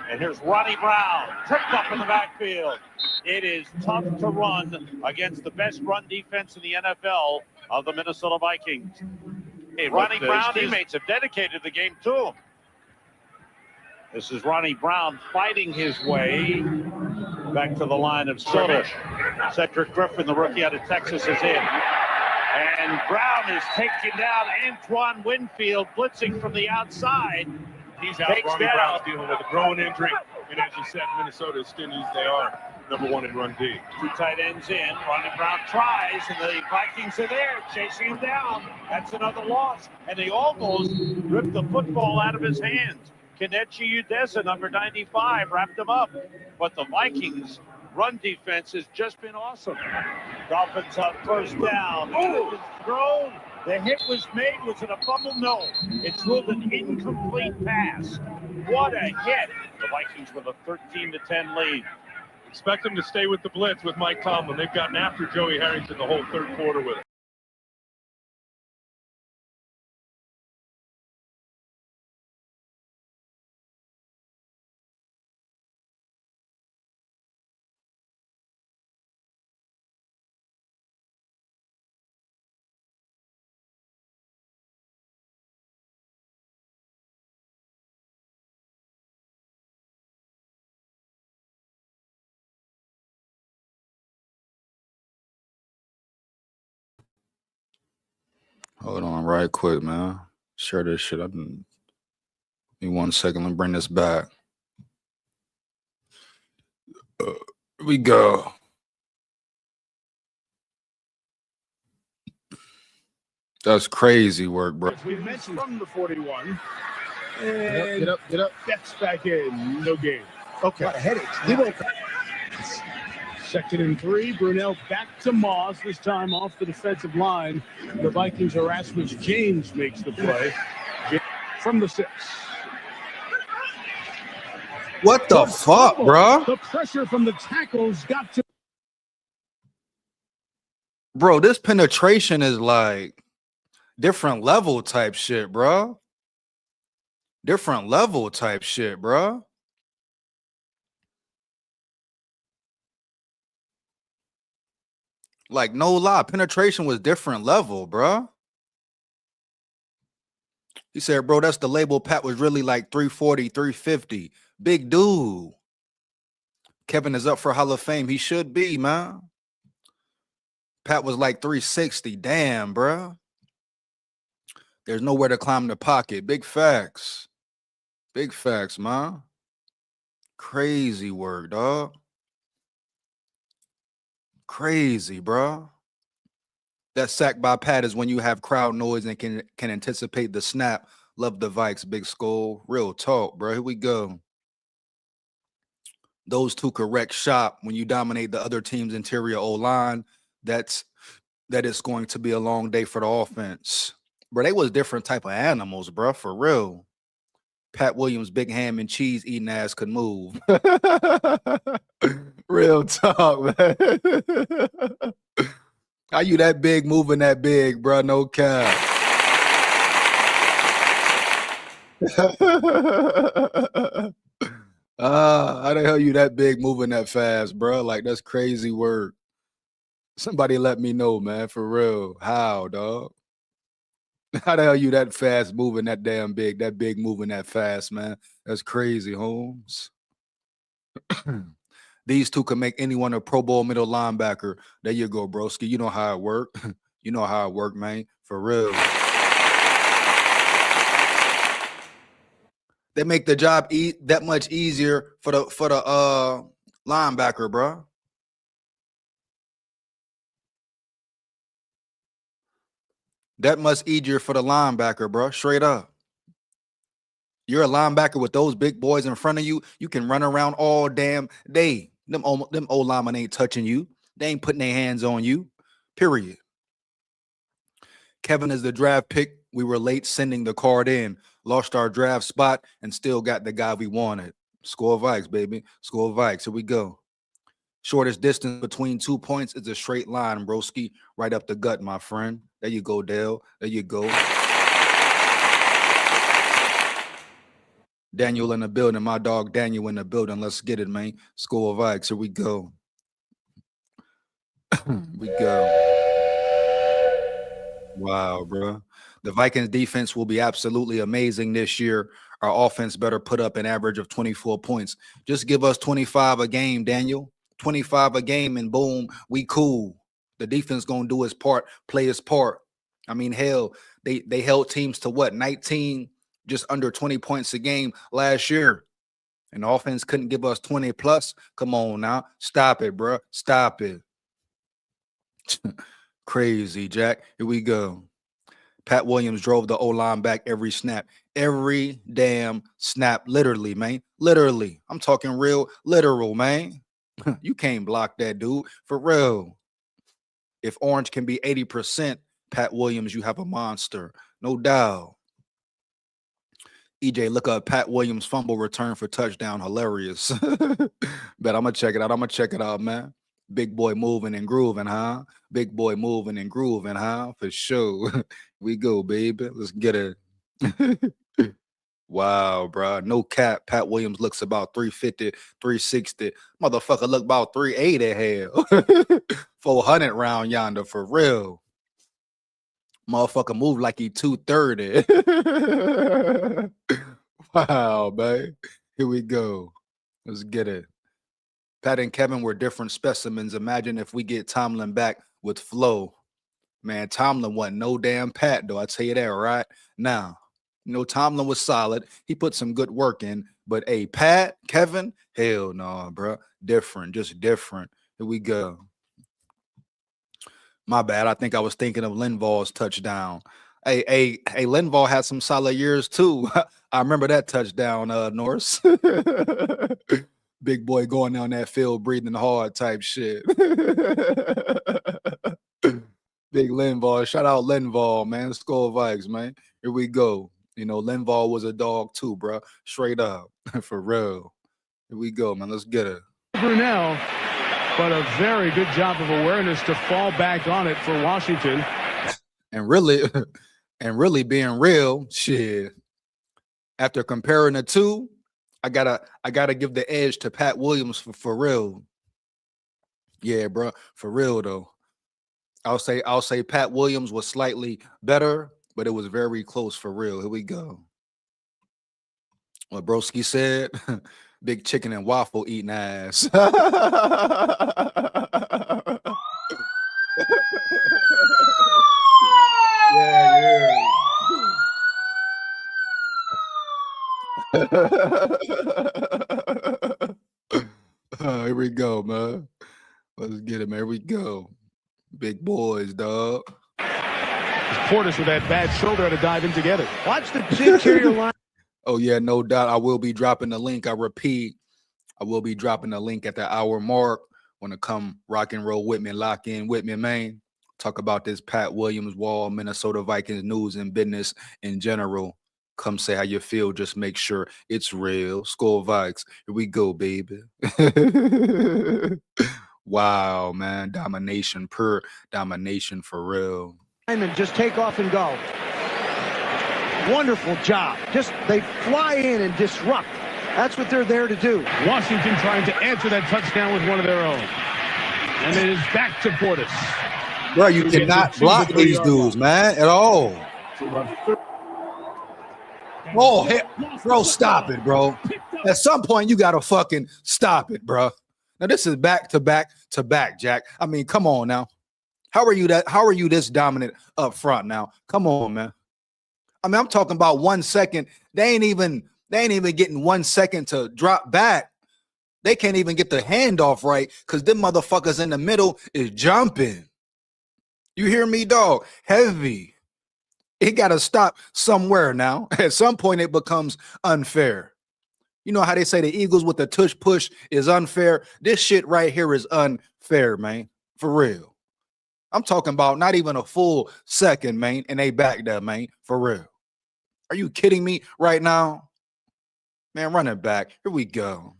And here's Ronnie Brown, tripped up in the backfield. It is tough to run against the best run defense in the NFL of the Minnesota Vikings. Hey, Ronnie Brown, teammates have dedicated the game to him. This is Ronnie Brown fighting his way back to the line of scrimmage. Cedric Griffin, the rookie out of Texas, is in. And Brown is taking down Antoine Winfield, blitzing from the outside. He's out. Ronnie Brown's dealing with a growing injury. And as you said, Minnesota, as stingy as they are, #1 in run D. 2 tight ends in. Ronnie Brown tries, and the Vikings are there, chasing him down. That's another loss. And they almost ripped the football out of his hands. Kenichi Udeza, number 95, wrapped him up. But the Vikings' run defense has just been awesome. Dolphins on 1st down. It was thrown. The hit was made. Was it a fumble? No. It's ruled an incomplete pass. What a hit. The Vikings with a 13-10 lead. Expect them to stay with the blitz with Mike Tomlin. They've gotten after Joey Harrington the whole 3rd quarter with it. Hold on right quick, man. Share this shit. Give me 1 second. Let me bring this back. Here we go. That's crazy work, bro. We've mentioned from the 41. And get up. Gets back in. No game. Okay. What a headache. He won't. 2nd and 3. Brunell back to Moss, this time off the defensive line. The Vikings' Erasmus James makes the play. From the 6. What the fuck, bro? The pressure from the tackles got to. Bro, this penetration is like different level type shit, bro. Different level type shit, bro. Like, no lie, penetration was different level, bro. He said, bro, that's the label. Pat was really like 340, 350. Big dude. Kevin is up for Hall of Fame. He should be, man. Pat was like 360. Damn, bro. There's nowhere to climb the pocket. Big facts. Big facts, man. Crazy work, dog. Crazy, bro. That sack by Pat is when you have crowd noise and can anticipate the snap. Love the Vikes, Big SKOL. Real talk, bro. Here we go. Those two correct shop when you dominate the other team's interior O-line. That is going to be a long day for the offense. Bro, they was different type of animals, bro, for real. Pat Williams, big ham and cheese eating ass could move. Real talk, man. How you that big moving that big, bro? No cap. How the hell you that big moving that fast, bro? Like, that's crazy work. Somebody let me know, man, for real. How, dog? How the hell you that fast moving that damn big, that big moving that fast, man? That's crazy, Holmes. These two can make anyone a Pro Bowl middle linebacker. There you go, broski. You know how it work. You know how it work, man. For real. They make the job that much easier for the linebacker, bro. That much easier for the linebacker, bro. Straight up. You're a linebacker with those big boys in front of you. You can run around all damn day. Them old linemen ain't touching you. They ain't putting their hands on you. Period. Kevin is the draft pick. We were late sending the card in. Lost our draft spot and still got the guy we wanted. SKOL Vikes, baby. SKOL Vikes. Here we go. Shortest distance between 2 points is a straight line, broski. Right up the gut, my friend. There you go, Dale. There you go. Daniel in the building. My dog Daniel in the building. Let's get it, man. SKOL Vikes. Here we go. We go. Wow, bro. The Vikings defense will be absolutely amazing this year. Our offense better put up an average of 24 points. Just give us 25 a game, Daniel. 25 a game and boom, we cool. The defense gonna do its part, play its part. I mean, hell, they held teams to what, 19, just under 20 points a game last year. And the offense couldn't give us 20 plus. Come on now. Stop it, bro. Stop it. Crazy, Jack. Here we go. Pat Williams drove the O-line back every snap. Every damn snap. Literally, man. Literally. I'm talking real literal, man. You can't block that dude. For real. If Orange can be 80%, Pat Williams, you have a monster. No doubt. EJ, look up Pat Williams fumble return for touchdown. Hilarious. Bet I'm going to check it out. I'm going to check it out, man. Big boy moving and grooving, huh? Big boy moving and grooving, huh? For sure. We go, baby. Let's get it. Wow, bro. No cap. Pat Williams looks about 350, 360. Motherfucker look about 380. Hell. 400 round yonder for real. Motherfucker move like he 230. Wow, man. Here we go. Let's get it. Pat and Kevin were different specimens. Imagine if we get Tomlin back with flow. Man, Tomlin wasn't no damn Pat, though. I tell you that right now. You know, Tomlin was solid. He put some good work in. But, hey, Pat, Kevin, hell no, bro. Different, just different. Here we go. My bad. I think I was thinking of Linval's touchdown. Hey, Linval had some solid years, too. I remember that touchdown, Norris. Big boy going down that field, breathing hard type shit. Big Linval. Shout out Linval, man. SKOL Vikes, man. Here we go. You know, Linval was a dog too, bro. Straight up. For real. Here we go, man. Let's get it. Brunell, but a very good job of awareness to fall back on it for Washington. And really being real, shit. After comparing the two, I gotta give the edge to Pat Williams for real. Yeah, bro. For real though. I'll say Pat Williams was slightly better, but it was very close for real. Here we go. What Broski said, big chicken and waffle eating ass. Yeah. Here we go, man. Let's get him. Here we go. Big boys, dog. Portis with that bad shoulder to dive in to get it. Watch the interior line. Oh, yeah, no doubt. I will be dropping the link. I repeat, I will be dropping the link at the hour mark. Want to come rock and roll with me, lock in with me, man. Talk about this Pat Williams Wall, Minnesota Vikings news and business in general. Come say how you feel. Just make sure it's real. SKOL Vikes. Here we go, baby. Wow, man. Domination, pure domination for real. Just take off and go. Wonderful job. Just they fly in and disrupt. That's what they're there to do. Washington trying to answer that touchdown with one of their own. And it is back to Portis. Bro, you cannot block these dudes, man, at all. Oh, hey, bro, stop it, bro. At some point, you got to fucking stop it, bro. Now, this is back to back to back, Jack. I mean, come on now. How are you this dominant up front now? Come on, man. I mean, I'm talking about 1 second. They ain't even getting 1 second to drop back. They can't even get the handoff right because them motherfuckers in the middle is jumping. You hear me, dog? Heavy. It got to stop somewhere now. At some point, it becomes unfair. You know how they say the Eagles with the tush push is unfair? This shit right here is unfair, man. For real. I'm talking about not even a full second, man, and they back there, man. For real. Are you kidding me right now? Man, run it back. Here we go.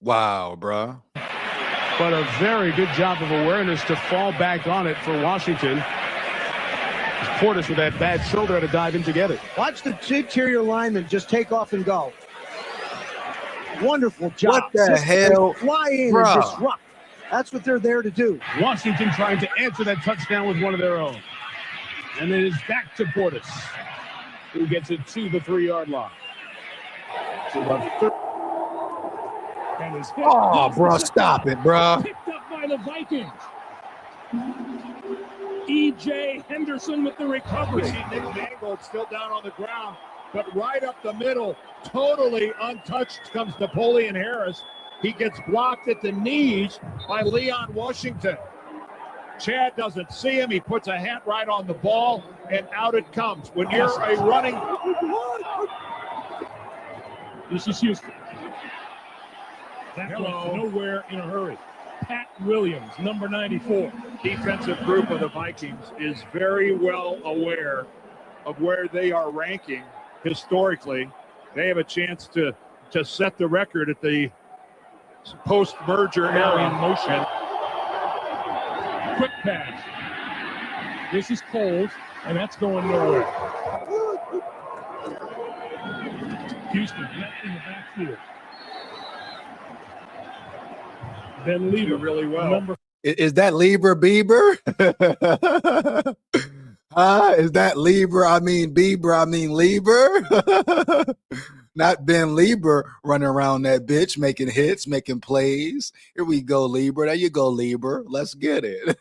Wow, bro. But a very good job of awareness to fall back on it for Washington. Portis with that bad shoulder to dive in to get it. Watch the interior lineman just take off and go. Wonderful job. What the hell? They fly in and disrupt. That's what they're there to do. Washington trying to answer that touchdown with one of their own. And it is back to Portis, who gets it to the 3-yard line. Oh, bro, stop it, bro. Picked up by the Vikings. E.J. Henderson with the recovery. You see Nick Mangold still down on the ground, but right up the middle, totally untouched comes Napoleon Harris. He gets blocked at the knees by Leon Washington. Chad doesn't see him. He puts a hat right on the ball, and out it comes. When you're a running... This is Houston. That was nowhere in a hurry. Pat Williams, number 94. Defensive group of the Vikings is very well aware of where they are ranking historically. They have a chance to set the record at the post-merger era. In motion. Quick pass. This is Coles, and that's going nowhere. Houston left in the backfield. Ben Lieber really well. Is that Lieber Bieber? Is that Lieber? I mean Bieber. I mean Lieber. Not Ben Lieber running around that bitch, making hits, making plays. Here we go, Lieber. There you go, Lieber. Let's get it.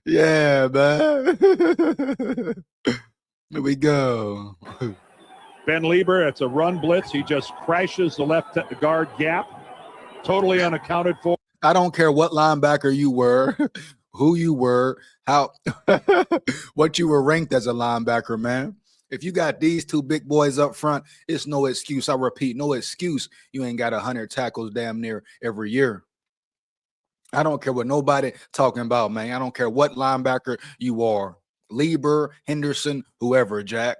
Yeah, man. Here we go. Ben Lieber, it's a run blitz. He just crashes the left guard gap. Totally unaccounted for. I don't care what linebacker you were, who you were, how, what you were ranked as a linebacker, man. If you got these two big boys up front, it's no excuse. I repeat, no excuse. You ain't got 100 tackles damn near every year. I don't care what nobody talking about, man. I don't care what linebacker you are. Lieber, Henderson, whoever, Jack.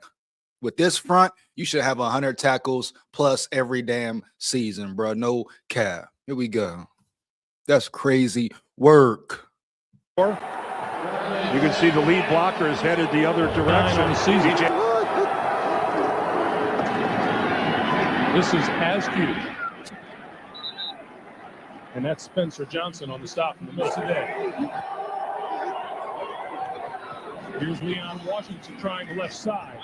With this front, you should have 100 tackles plus every damn season, bro. No cap. Here we go. That's crazy work. You can see the lead blocker is headed the other direction. This is Askew. And that's Spencer Johnson on the stop in the middle today. Here's Leon Washington trying the left side.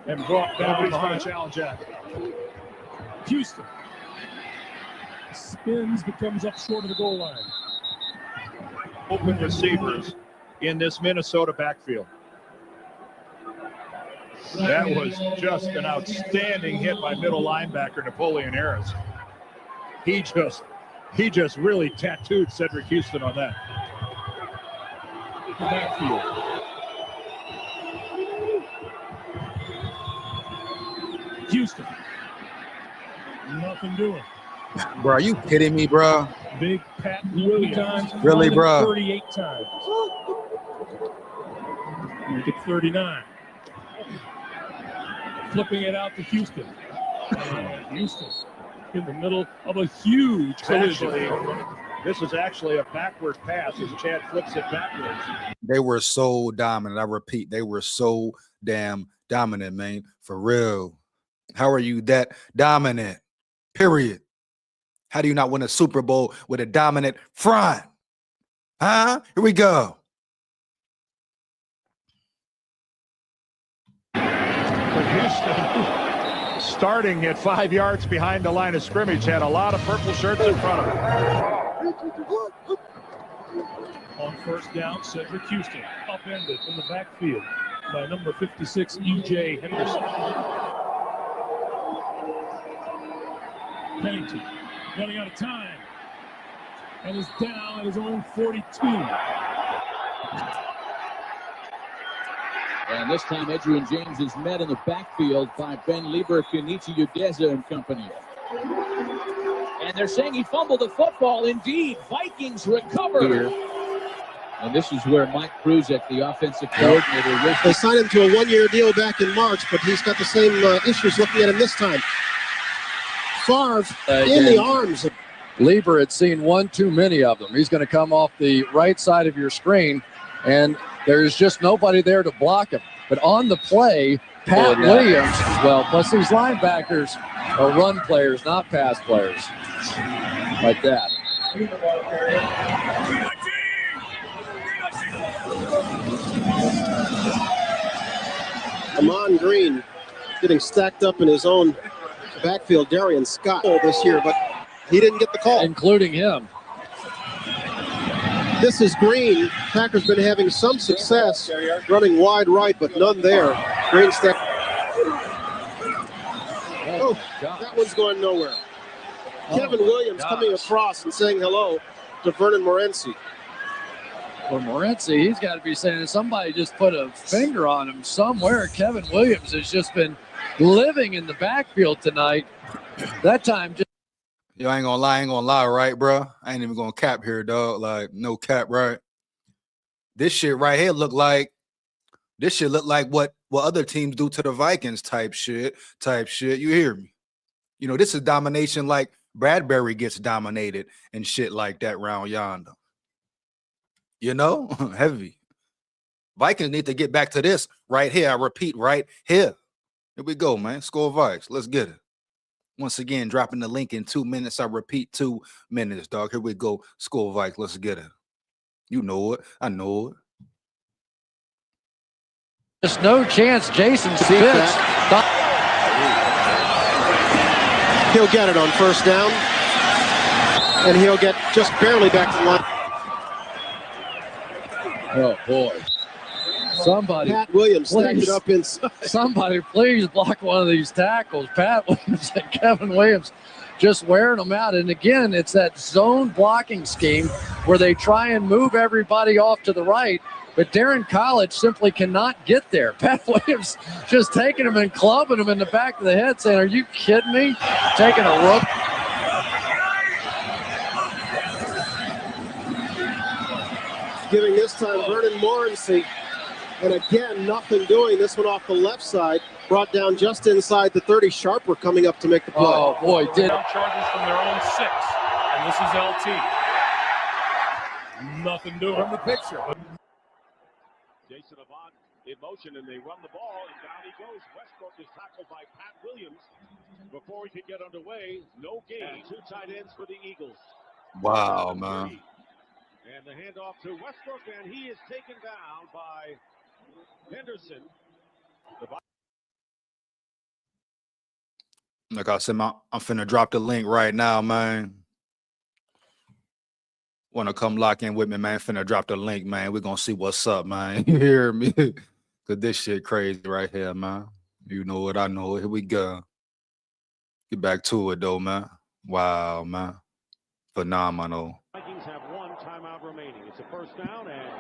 And brought down behind the challenge at Houston. Spins but comes up short of the goal line. Open receivers in this Minnesota backfield. That was just an outstanding hit by middle linebacker Napoleon Harris. He just really tattooed Cedric Houston on that. The backfield. Houston. Nothing doing. Bro, are you kidding me, bro? Big Pat Williams. Times, really, bro? 38 times. Make it 39. Flipping it out to Houston. And Houston in the middle of a huge collision. This is actually a backward pass as Chad flips it backwards. They were so dominant. I repeat, they were so damn dominant, man. For real. How are you that dominant? Period. How do you not win a Super Bowl with a dominant front? Huh? Here we go. Houston, starting at 5 yards behind the line of scrimmage, had a lot of purple shirts in front of him. On first down, Cedric Houston upended in the backfield by number 56, E.J. Henderson. Pennington running out of time and is down at his own 42. And this time, Adrian James is met in the backfield by Ben Lieber, Finichi Udeza and company. And they're saying he fumbled the football. Indeed, Vikings recover. Here. And this is where Mike Kruzek, the offensive coordinator, they signed him to a one-year deal back in March, but he's got the same issues looking at him this time. Favre in the arms. Lieber had seen one too many of them. He's going to come off the right side of your screen, and there's just nobody there to block him. But on the play, Pat Williams, well, plus these linebackers are run players, not pass players. Like that. Amon Green getting stacked up in his own backfield. Darian Scott this year, but he didn't get the call. Including him. This is Green. Packers been having some success running wide right, but none there. Green step. Oh, that one's going nowhere. Kevin Williams coming across and saying hello to Vernon Morency. For Morency, he's got to be saying somebody just put a finger on him somewhere. Kevin Williams has just been living in the backfield tonight. That time just. Yo, I ain't gonna lie, right, bro? I ain't even gonna cap here, dog. Like, no cap, right? This shit right here look like what other teams do to the Vikings type shit. You hear me? You know, this is domination like Bradbury gets dominated and shit like that round yonder. You know, heavy. Vikings need to get back to this right here. I repeat, right here. Here we go, man. SKOL Vikes. Let's get it. Once again, dropping the link in 2 minutes. I repeat, 2 minutes, dog. Here we go. SKOL Vikes. Let's get it. You know it. I know it. There's no chance Jason Spitz. He'll get it on first down. And he'll get just barely back to the line. Oh, boy. Somebody. Pat Williams stacked it up inside. Somebody please block one of these tackles. Pat Williams and Kevin Williams just wearing them out. And again, it's that zone blocking scheme where they try and move everybody off to the right, but Darren College simply cannot get there. Pat Williams just taking him and clubbing him in the back of the head, saying, "Are you kidding me?" Taking a rook. Giving this time Vernon Morency. And again, nothing doing. This one off the left side, brought down just inside the 30. Sharper coming up to make the play. Oh, boy, did. Charges from their own 6. And this is LT. Nothing doing. From the picture. Jason Avant in motion, and they run the ball, and down he goes. Westbrook is tackled by Pat Williams. Before we could get underway, no gain. 2 tight ends for the Eagles. Wow, man. And the handoff to Westbrook, and he is taken down by Henderson. Like I said, I'm finna drop the link right now, man. Want to come lock in with me, man? Finna drop the link, man. We're gonna see what's up, man. You hear me? Cause this shit crazy right here, man. You know what I know. Here we go. Get back to it though, man. Wow, man. Phenomenal. Vikings have one timeout remaining. It's a first down and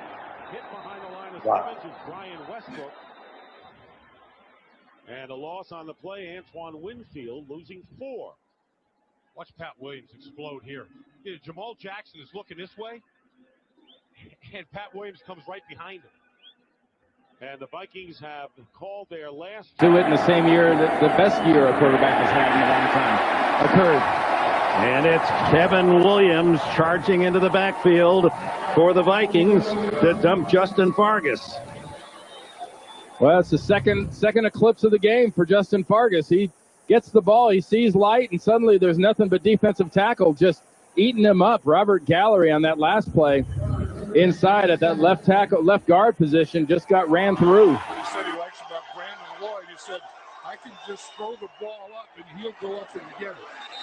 hit behind the line of scrimmage is Brian Westbrook. And a loss on the play, Antoine Winfield losing 4. Watch Pat Williams explode here. Jamal Jackson is looking this way, and Pat Williams comes right behind him. And the Vikings have called their last. Do it in the same year that the best year a quarterback has had in a long time occurred. And it's Kevin Williams charging into the backfield for the Vikings to dump Justin Fargas. Well, it's the second eclipse of the game for Justin Fargas. He gets the ball, he sees light, and suddenly there's nothing but defensive tackle just eating him up. Robert Gallery on that last play inside at that left guard position just got ran through. He said he likes about Brandon Lloyd. He said, I can just throw the ball up and he'll go up and get it.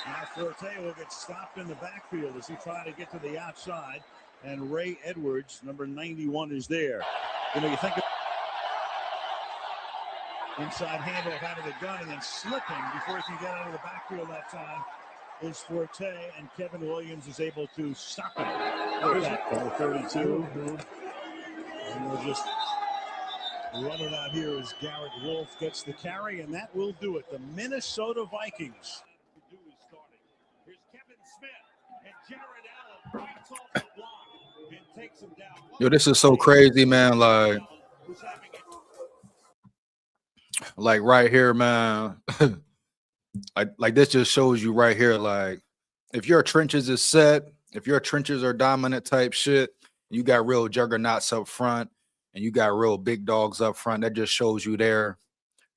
Now Forte will get stopped in the backfield as he tried to get to the outside. And Ray Edwards, number 91, is there. You know, you think of inside handoff out of the gun and then slipping before he can get out of the backfield that time is Forte, and Kevin Williams is able to stop him. Look at that, number 32. And we'll just run it out here as Garrett Wolf gets the carry, and that will do it. The Minnesota Vikings. Here's Kevin Smith, and Jared Allen bites off the block and takes him down. Yo, this is so crazy, man. Like right here, man. like this just shows you right here. Like if your trenches is set, if your trenches are dominant type shit, you got real juggernauts up front, and you got real big dogs up front. That just shows you there,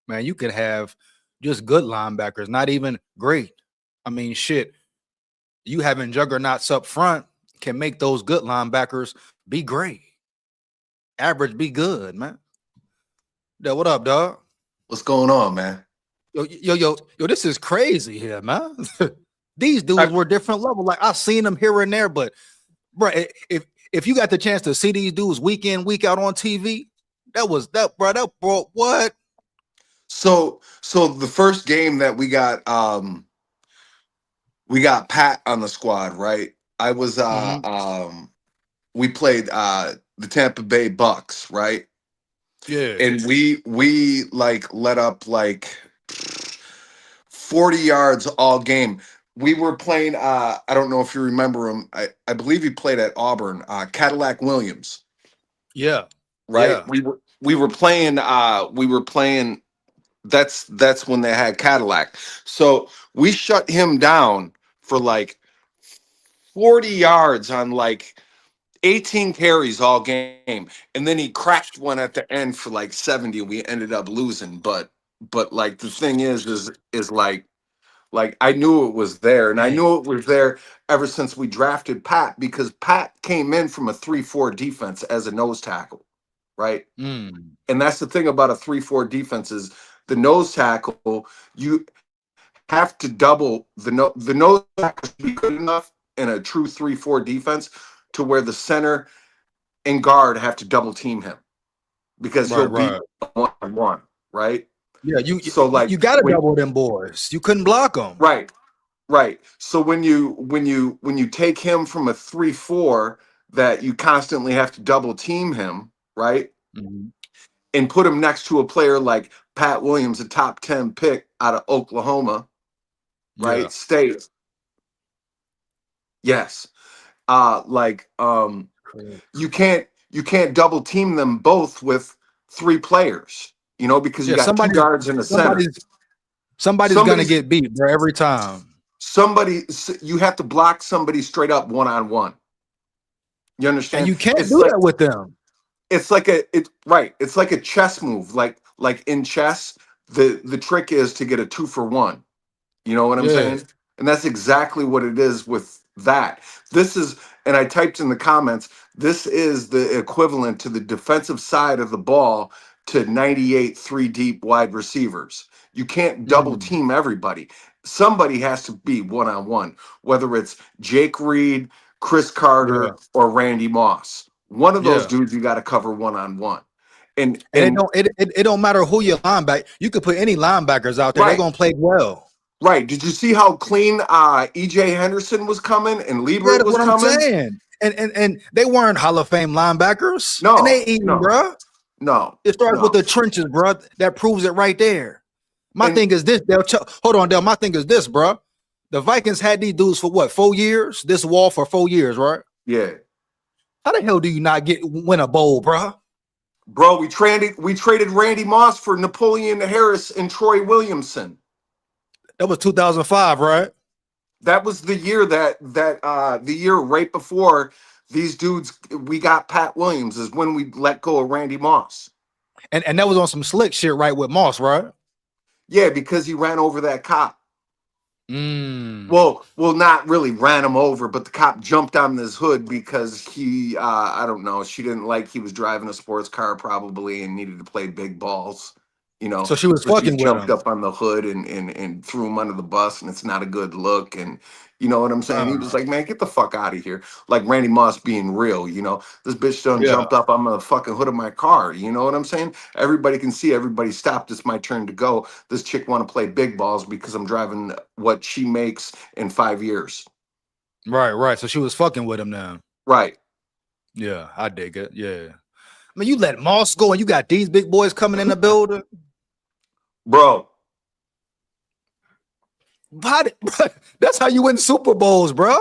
man. You could have just good linebackers, not even great. I mean, shit. You having juggernauts up front can make those good linebackers be great. Average be good, man. Yo, what up, dog? What's going on, man? Yo, this is crazy here, man. These dudes were different level. Like I've seen them here and there, but bro, if you got the chance to see these dudes week in, week out on TV, that brought what? So the first game that we got Pat on the squad, right? I was we played the Tampa Bay Bucks, right? Yeah. And we like let up like 40 yards all game. We were playing I don't know if you remember him. I believe he played at Auburn, Cadillac Williams. Yeah. Right? Yeah. We were playing that's when they had Cadillac. So we shut him down for like 40 yards on like 18 carries all game, and then he crashed one at the end for like 70, and we ended up losing. But like the thing is like I knew it was there, and I knew it was there ever since we drafted Pat, because Pat came in from a 3-4 defense as a nose tackle, right? And that's the thing about a 3-4 defense is the nose tackle, you have to double the nose tackle should be good enough in a true 3-4 defense to where the center and guard have to double team him, because he'll be 1-on-1, right? Yeah, you got to double them boys. You couldn't block them. Right. So when you take him from a 3-4 that you constantly have to double team him, right? And put him next to a player like Pat Williams, a top 10 pick out of Oklahoma, right? State. Yes. You can't double team them both with 3 players, you know, because you got 2 guards in the center. Somebody's gonna get beat, bro, every time. You have to block somebody straight up 1-on-1. You understand? And you can't do that with them. It's like it's like a chess move. Like in chess, the trick is to get a 2-for-1. You know what I'm saying? And that's exactly what it is with that. This is, and I typed in the comments, this is the equivalent to the defensive side of the ball to 98 3 deep wide receivers. You can't double team everybody. Somebody has to be one-on-one, whether it's Jake Reed, Chris Carter, Yeah. or Randy Moss. One of those Yeah. dudes you got to cover one-on-one. And it don't matter who your linebacker. You could put any linebackers out there. They're Right. gonna play well. Right. Did you see how clean EJ Henderson was coming and Yeah, Liebert that's was what I'm coming? saying. And they weren't Hall of Fame linebackers. No, and they eating, no. bruh. No. It starts no. with the trenches, bruh. That proves it right there. My thing is this, Dale. Hold on, Dale. My thing is this, bruh. The Vikings had these dudes for what, 4 years? This wall for 4 years, right? Yeah. How the hell do you not win a bowl, bruh? Bro, we traded Randy Moss for Napoleon Harris and Troy Williamson. That was 2005, right? That was the year the year right before these dudes, we got Pat Williams, is when we let go of Randy Moss. And that was on some slick shit, right, with Moss, right? Yeah, because he ran over that cop. Mm. Well, not really ran him over, but the cop jumped on his hood because he, I don't know, she didn't like he was driving a sports car probably and needed to play big balls, you know. So she was fucking with jumped him. up on the hood and threw him under the bus, and it's not a good look. And you know what I'm saying? He was like, man, get the fuck out of here. Like Randy Moss being real, you know. This bitch done jumped up on the fucking hood of my car. You know what I'm saying? Everybody can see, everybody stopped. It's my turn to go. This chick want to play big balls because I'm driving what she makes in 5 years. Right. So she was fucking with him now. Right. Yeah, I dig it. Yeah. I mean, you let Moss go and you got these big boys coming in the building. Bro. That's how you win Super Bowls, bro.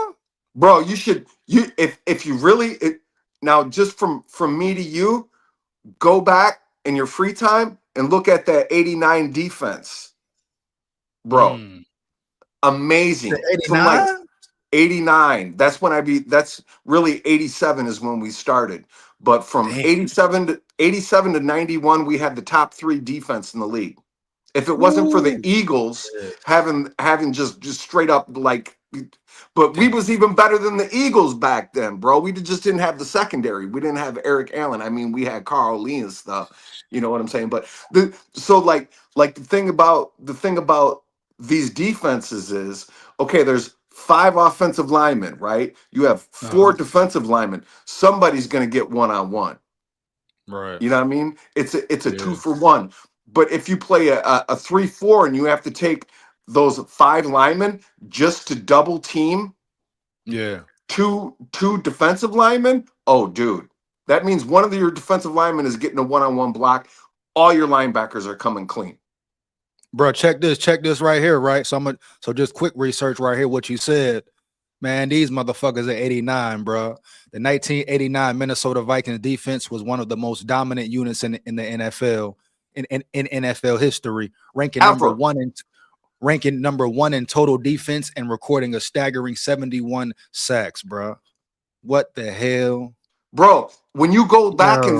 Bro, if you really now just from me to you, go back in your free time and look at that 89 defense. Bro. Amazing. 89? 89. That's when that's really 87 is when we started. But from 87 to 91, we had the top 3 defense in the league. If it wasn't for the Eagles having just straight up like, but we was even better than the Eagles back then, bro. We just didn't have the secondary. We didn't have Eric Allen. I mean, we had Carl Lee and stuff. You know what I'm saying? But the thing about these defenses is, okay, there's 5 offensive linemen, right? You have 4 defensive linemen. Somebody's going to get one-on-one. Right. You know what I mean? It's a 2-for-1. But if you play a 3-4 and you have to take those 5 linemen just to double team, two defensive linemen, oh, dude, that means one of your defensive linemen is getting a one-on-one block. All your linebackers are coming clean. Bro, check this right here, right? So just quick research right here. What you said, man, these motherfuckers are 89, bro. The 1989 Minnesota Vikings defense was one of the most dominant units in the NFL. In NFL history, ranking number one in total defense and recording a staggering 71 sacks, bro. What the hell? Bro, when you go back and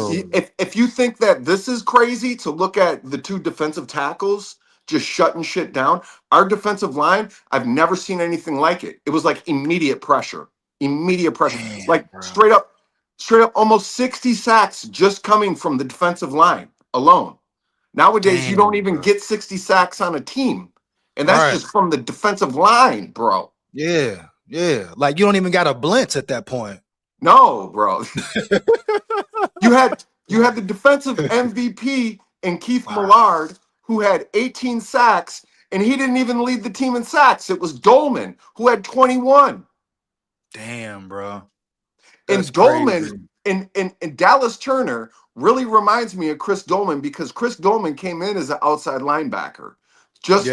if you think that this is crazy to look at the 2 defensive tackles just shutting shit down, our defensive line, I've never seen anything like it. It was like immediate pressure. Damn, like bro. straight up almost 60 sacks just coming from the defensive line alone. Nowadays, you don't even get 60 sacks on a team. And that's just from the defensive line, bro. Yeah. Like you don't even got a blitz at that point. No, bro. you had the defensive MVP in Keith Millard, who had 18 sacks, and he didn't even lead the team in sacks. It was Dolman, who had 21. Damn, bro. That's and Dolman and Dallas Turner really reminds me of Chris Dolman because Chris Dolman came in as an outside linebacker, just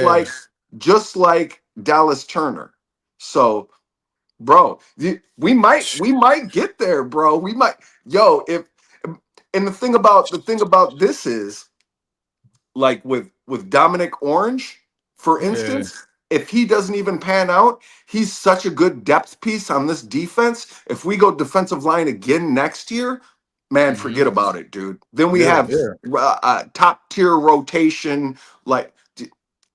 like Dallas Turner. So, bro, we might get there, bro. We might, and the thing about this is, like with Dominic Orange, for instance, if he doesn't even pan out, he's such a good depth piece on this defense. If we go defensive line again next year, man, forget about it, dude. Then we have top tier rotation,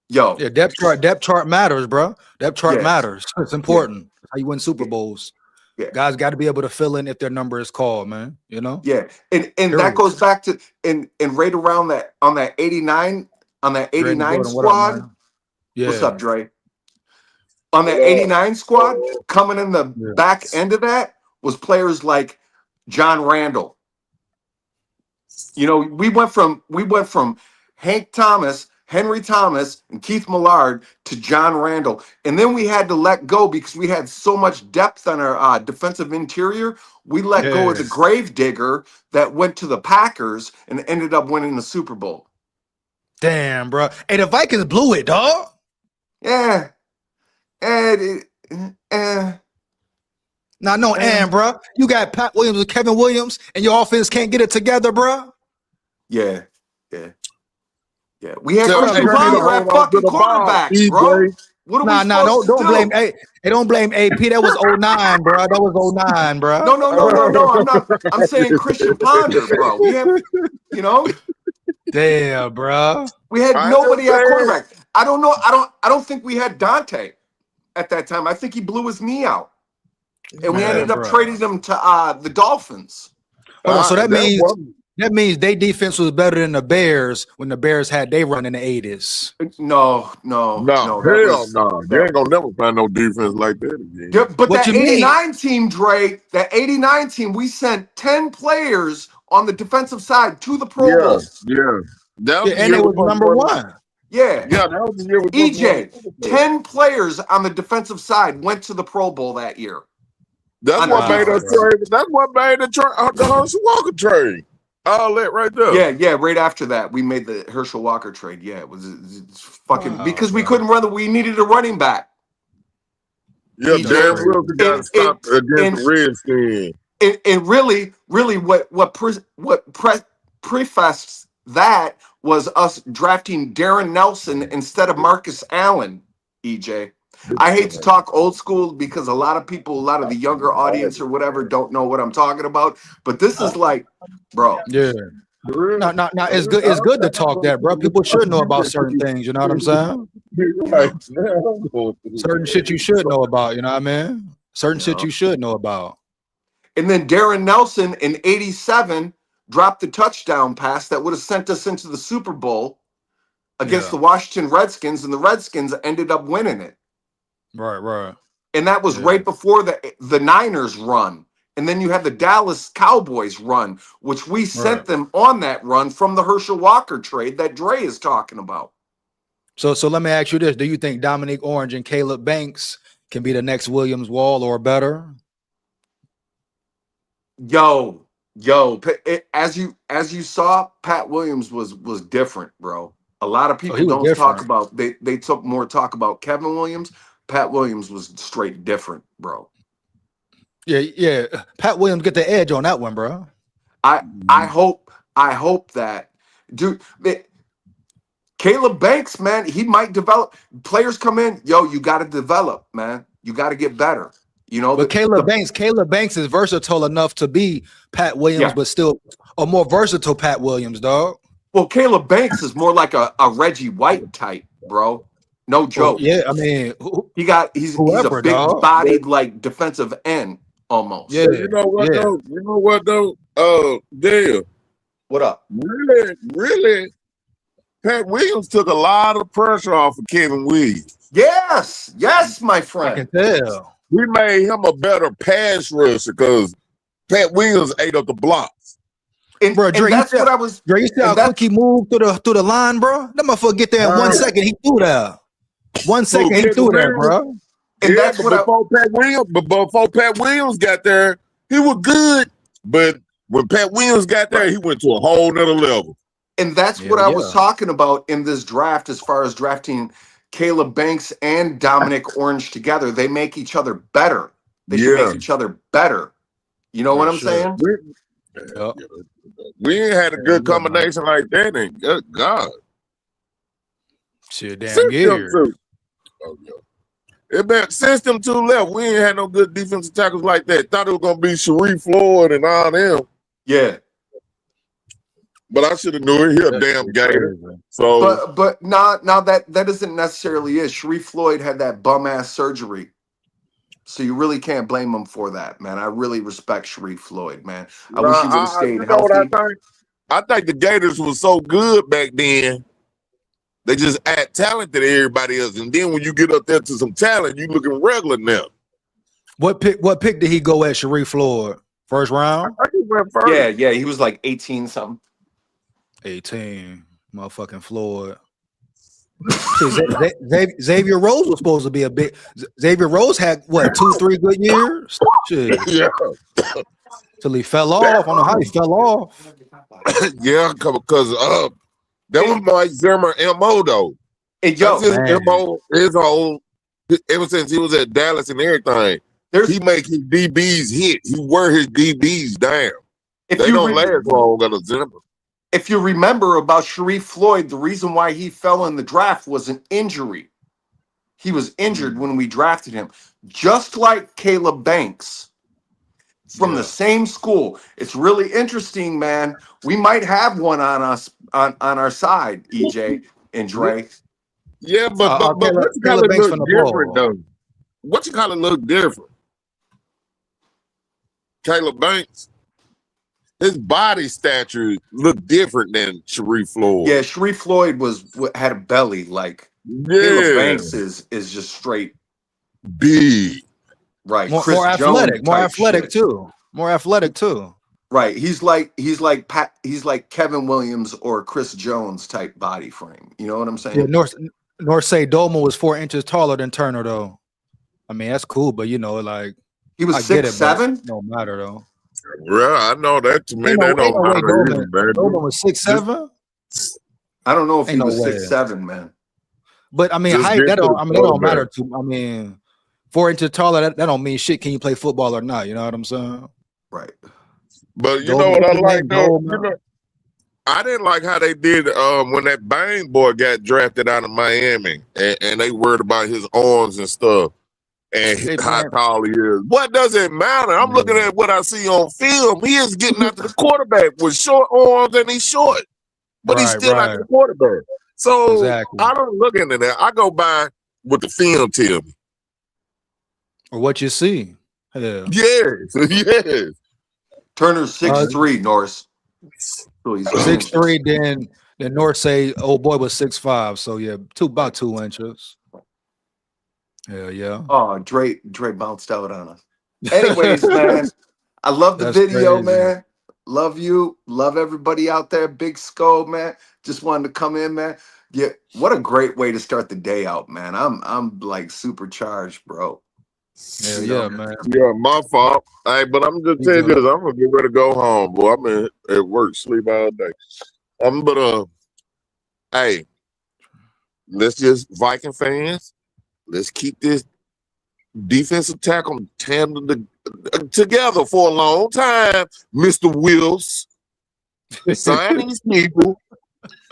depth chart matters, bro. Depth chart matters. It's important. how you win Super Bowls. Yeah. Guys got to be able to fill in if their number is called, man. You know? Yeah. And that goes back to and right around that on that 89 squad. Up, yeah. What's up, Dre? On that 89 squad, coming in the back end of that was players like John Randall. You know, we went from Hank Thomas, Henry Thomas, and Keith Millard to John Randall. And then we had to let go because we had so much depth on our defensive interior. We let go of the gravedigger that went to the Packers and ended up winning the Super Bowl. Damn, bro. Hey, the Vikings blew it, dog. Yeah. Bro. You got Pat Williams and Kevin Williams, and your offense can't get it together, bro. Yeah. We had Christian Ponder at fucking quarterbacks, bro. What are we supposed to do? Blame don't blame AP. That was 09, bro. That was 09, bro. No. I'm not. I'm saying Christian Ponder, bro. We have, you know. Damn, bro. We had nobody at quarterback. I don't know. I don't think we had Dante at that time. I think he blew his knee out, and we ended up trading him to the Dolphins. So that means their defense was better than the Bears when the Bears had they run in the 80s. No. Hell no. You ain't gonna never find no defense like that again. Yeah, but that 89 team, Dre, that 89 team, we sent 10 players on the defensive side to the Pro Bowl. Yeah. And it was number one. Yeah. Yeah, that was the year with EJ, 10 players on the defensive side went to the Pro Bowl that year. That's what made us trade. That's what made the Herschel Walker trade. All that right there. Yeah. Right after that, we made the Herschel Walker trade. Yeah, it was fucking because we couldn't run. We needed a running back. Yeah, Darren Wilson got stopped against the Redskins. And really, what prefaced that was us drafting Darren Nelson instead of Marcus Allen. EJ, I hate to talk old school because a lot of the younger audience or whatever don't know what I'm talking about. But this is like, bro. Yeah. No, it's good. It's good to talk that, bro. People should know about certain things. You know what I'm saying? Certain shit you should know about. You know what I mean? Certain shit you should know about. And then Darren Nelson in '87 dropped the touchdown pass that would have sent us into the Super Bowl against the Washington Redskins, and the Redskins ended up winning it. Right. And that was right before the Niners run. And then you had the Dallas Cowboys run, which we sent them on that run from the Herschel Walker trade that Dre is talking about. So let me ask you this. Do you think Dominique Orange and Caleb Banks can be the next Williams Wall or better? Yo, as you saw, Pat Williams was different, bro. A lot of people don't talk about they took more talk about Kevin Williams. Pat Williams was straight different, bro. Yeah. Pat Williams get the edge on that one, bro. I hope that, dude. Caleb Banks, man, he might develop. Players come in, you got to develop, man. You got to get better. You know, but Caleb Banks is versatile enough to be Pat Williams, but still a more versatile Pat Williams, dog. Well, Caleb Banks is more like a Reggie White type, bro. No joke. Yeah, I mean, he's a big bodied like defensive end almost. Yeah, you know what though? You know what though? Dale. What up? Really, Pat Williams took a lot of pressure off of Kevin Williams. Yes, my friend. I can tell. We made him a better pass rusher because Pat Williams ate up the blocks. And, bro, Dre, that's what I was. Dre, you see how quick he moved through the line, bro? That motherfucker get there in 1 second. He threw there. 1 second, he threw there, bro. And that's what before Pat Williams got there, he was good. But when Pat Williams got there, he went to a whole nother level. And that's what I was talking about in this draft, as far as drafting Caleb Banks and Dominic Orange together. They make each other better. They should make each other better. You know what I'm saying? We ain't had a good combination like that. And good God. Shit, damn good. Since them two left, we ain't had no good defensive tackles like that. Thought it was gonna be Sharif Floyd and all them. Yeah. But I should have knew it. He a damn gator. So but now that isn't necessarily it. Sharif Floyd had that bum ass surgery. So you really can't blame him for that, man. I really respect Sharif Floyd, man. I Nah, wish he would have stayed you know what I healthy. think? I think the Gators was so good back then. They just add talent to everybody else, and then when you get up there to some talent, you looking regular now. What pick did he go at, Sharif Floyd? First round? I just went first. Yeah, he was like 18 something. 18. Motherfucking Floyd. Shit, Xavier Rose was supposed to be a big. Xavier Rose had what 2-3 good years. Shit. Yeah. Till he fell off. I don't know how he fell off. Yeah, because that was Mike Zimmer MO though. Hey, yo, that's his MO. His whole ever since he was at Dallas and everything, he make his DBs hit. He wear his DBs down. They don't last long under Zimmer. If you remember about Sharif Floyd, the reason why he fell in the draft was an injury. He was injured when we drafted him, just like Caleb Banks from the same school. It's really interesting, man. We might have one on us on our side, EJ and Dre. Yeah, but what you call it look different though? What you call it look different? Caleb Banks. His body stature looked different than Sharif Floyd. Yeah, Sharif Floyd had a belly like Caleb Banks is just straight big. Right. More athletic, More athletic too. Right. He's like Kevin Williams or Chris Jones type body frame. You know what I'm saying? Yeah, North say Dolman was 4 inches taller than Turner though. I mean, that's cool, but you know, like he was 6'7". No matter though. Well, I know that to me. That don't matter either, man. Dolman was 6'7". I don't know if he was 6'7", man. But I mean, height that don't matter to. I mean, 4 inches taller that don't mean shit. Can you play football or not? You know what I'm saying? Right. But you know what I like though? You know, I didn't like how they did when that Bang boy got drafted out of Miami, and they worried about his arms and stuff. And how tall he is. What does it matter? I'm looking at what I see on film. He is getting after the quarterback with short arms and he's short. But he's still after the quarterback. So I don't look into that. I go by what the film tell me. Or what you see. Yeah. Yes. Turner's 6'3", Norris. So 6'3", then North say old boy was 6'5". So yeah, about 2 inches. Hell yeah. Oh, Dre bounced out on us. Anyways, man, I love the video, crazy. Man. Love you. Love everybody out there. Big SKOL, man. Just wanted to come in, man. Yeah, what a great way to start the day out, man. I'm like supercharged, bro. Hell yeah, man. Yeah, my fault. Hey, but I'm just telling you this. I'm gonna get ready to go home, boy. I'm in at work, sleep all day. Hey, let's just Viking fans. Let's keep this defensive tackle tandem together for a long time, Mr. Wills. Sign these people,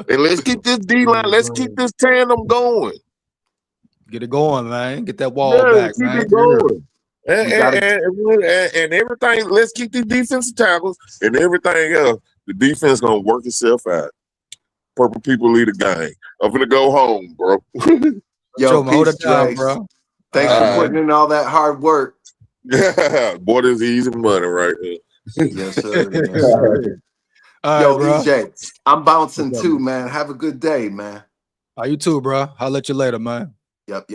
and let's keep this D-line. Let's keep this tandem going. Get it going, man. Get that wall back, keep man. It going. And everything. Let's keep these defensive tackles and everything else. The defense gonna work itself out. Purple people lead the game. I'm gonna go home, bro. Yo, peace, down, bro. Thanks for putting in all that hard work. Yeah, boy, this is easy money right here. Yes, sir. Yes, sir. Yo, right, EJ, I'm bouncing too, man. Have a good day, man. You too, bro. I'll let you later, man. Yep.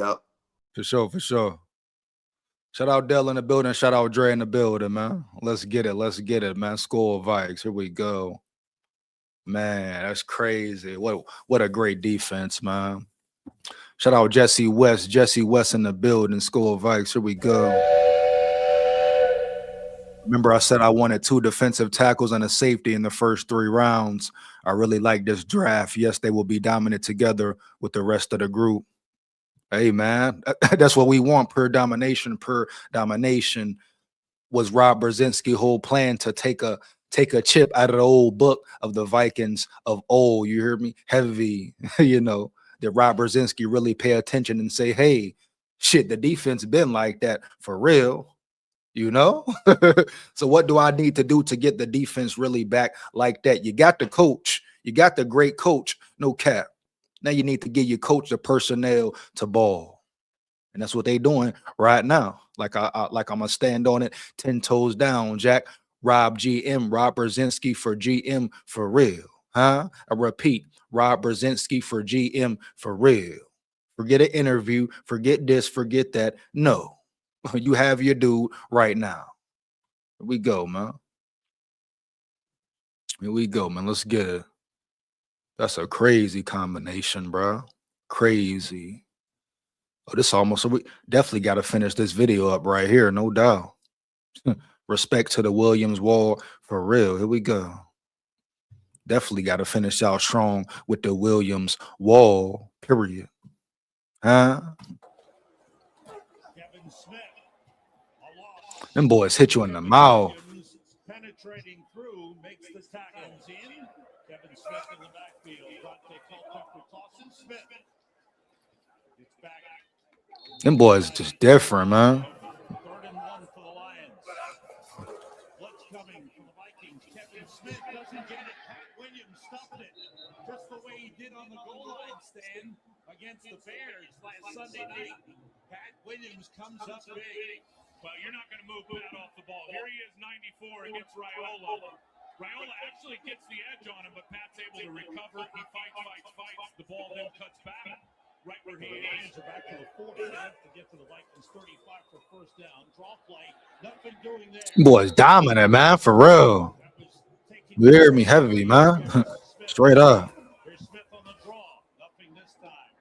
For sure. Shout out Dell in the building. Shout out Dre in the building, man. Let's get it, man. SKOL VIKES. Here we go. Man, that's crazy. What a great defense, man. Shout out Jesse West in the building. SKOL VIKES. Here we go. Remember, I said I wanted 2 defensive tackles and a safety in the first 3 rounds. I really like this draft. Yes, they will be dominant together with the rest of the group. Hey, man, that's what we want. Per domination was Rob Brzezinski's whole plan to take a chip out of the old book of the Vikings of old. You hear me? Heavy, you know. Did Rob Brzezinski really pay attention and say, hey, shit, the defense been like that for real, you know? So what do I need to do to get the defense really back like that? You got the coach. You got the great coach, no cap. Now you need to give your coach the personnel to ball. And that's what they doing right now. Like I'm gonna stand on it 10 toes down, Jack. Rob Brzezinski for GM for real. Huh? I repeat, Rob Brzezinski for GM for real. Forget an interview, forget this, forget that. No, you have your dude right now. Here we go, man. Here we go, man. Let's get it. That's a crazy combination, bro. Crazy. Oh, this almost, we definitely got to finish this video up right here, no doubt. Respect to the Williams wall for real. Here we go. Definitely got to finish out strong with the Williams wall, period. Huh? Them boys hit you in the mouth. Penetrating through, makes the tackles in. Kevin Smith in the backfield. Dante Cultuck for Clausen Smith. It's back. Them boys just different, man. 3rd and 1 for the Lions. Blitz coming from the Vikings. Kevin Smith doesn't get it. Pat Williams stopped it. Just the way he did on the goal line stand against the Bears last Sunday night. Pat Williams comes up big. Well, you're not going to move Pat off the ball. Here he is, 94 against Raiola. Raiola actually gets the edge on him, but Pat's able to recover. He fights. The ball then cuts back right where he is. Back to the 40 to get to the Vikings 35 for first down. Draw play. Nothing doing there. Boys dominant, man, for real. You hear me heavy, man. Straight up. Here's Smith on the draw. Nothing this time.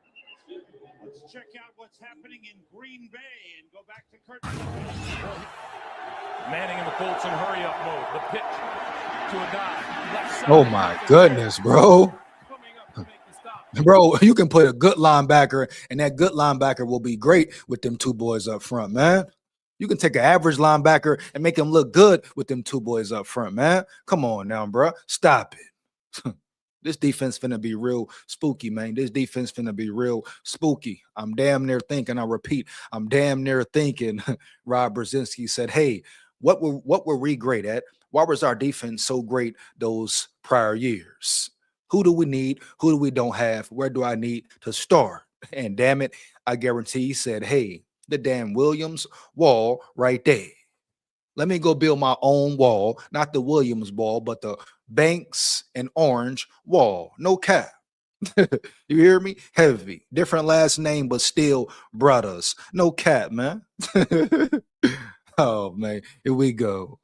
Let's check out what's happening in Green Bay and go back to Curtin. Manning and the Colts in hurry-up mode. The pitch to a guy. Left side. Oh my goodness, bro. Bro, you can put a good linebacker, and that good linebacker will be great with them two boys up front, man. You can take an average linebacker and make him look good with them two boys up front, man. Come on now, bro. Stop it. This defense finna be real spooky, man. This defense finna be real spooky. I'm damn near thinking, I repeat, I'm damn near thinking Rob Brzezinski said, hey, what were we great at? Why was our defense so great those prior years? Who do we need? Who do we don't have? Where do I need to start? And damn it, I guarantee he said, hey, the damn Williams wall right there. Let me go build my own wall, not the Williams wall, but the Banks and Orange wall. No cap. You hear me? Heavy. Different last name, but still brothers. No cap, man. Oh, man. Here we go.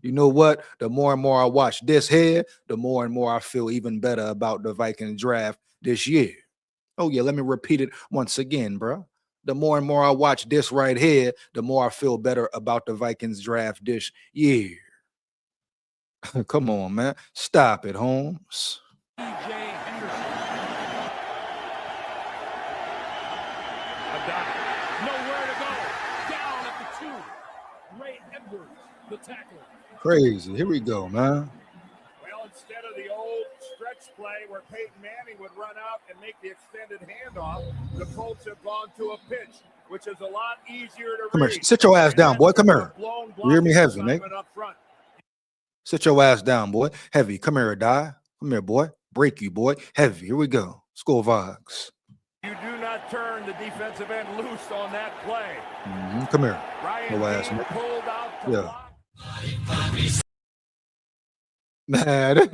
You know what? The more and more I watch this here, the more and more I feel even better about the Vikings draft this year. Oh, yeah. Let me repeat it once again, bro. The more and more I watch this right here, the more I feel better about the Vikings draft this year. Come on, man. Stop it, Holmes. Nowhere to go. Down at the 2. Ray Edwards, the tackle. Crazy. Here we go, man. Well, instead of the old stretch play where Peyton Manning would run out and make the extended handoff, the Colts have gone to a pitch, which is a lot easier to Come read. here. Sit your ass down, boy. Come here. You hear me heavy, Nick? Sit your ass down, boy. Heavy. Come here, die. Come here, boy. Break you, boy. Heavy. Here we go. SKOL VIKES. You do not turn the defensive end loose on that play. Come here. Ryan No ass, Dean Nick. pulled out to Yeah. block. Man.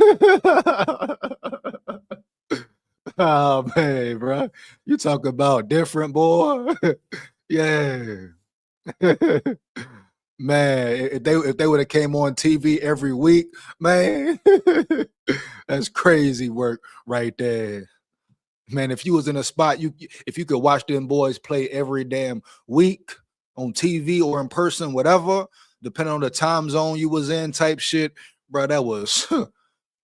Oh, man, bro. You talk about different, boy. Yeah. Man, if they would have came on TV every week, man, that's crazy work right there. Man, if you was in a spot, if you could watch them boys play every damn week on TV or in person, whatever, depending on the time zone you was in type shit, bro, that was,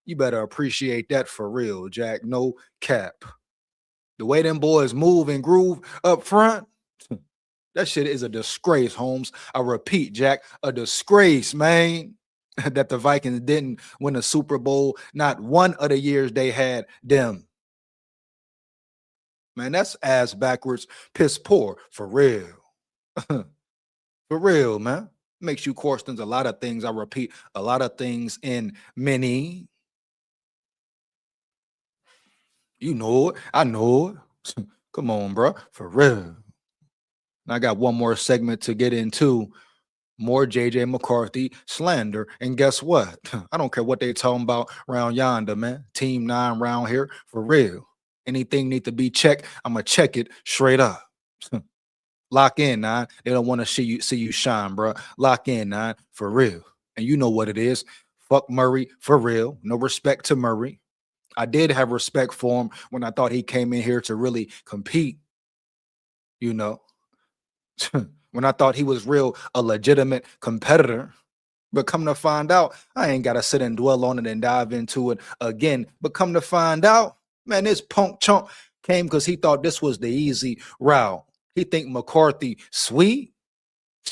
you better appreciate that for real, Jack. No cap. The way them boys move and groove up front, that shit is a disgrace, Holmes. I repeat, Jack, a disgrace, man, that the Vikings didn't win a Super Bowl not one of the years they had them. Man, that's ass backwards, piss poor, for real. For real, man. Makes you question a lot of things. I repeat, a lot of things in many. You know it. I know it. Come on, bro. For real. And I got one more segment to get into. More JJ McCarthy slander. And guess what? I don't care what they talking about around yonder, man. Team 9 round here for real. Anything need to be checked, I'm going to check it straight up. Lock in, 9. They don't want to see you shine, bro. Lock in, 9, for real. And you know what it is. Fuck Murray for real. No respect to Murray. I did have respect for him when I thought he came in here to really compete, you know. When I thought he was a legitimate competitor. But come to find out, I ain't got to sit and dwell on it and dive into it again. But come to find out, man, this punk chunk came because he thought this was the easy route. He think McCarthy sweet.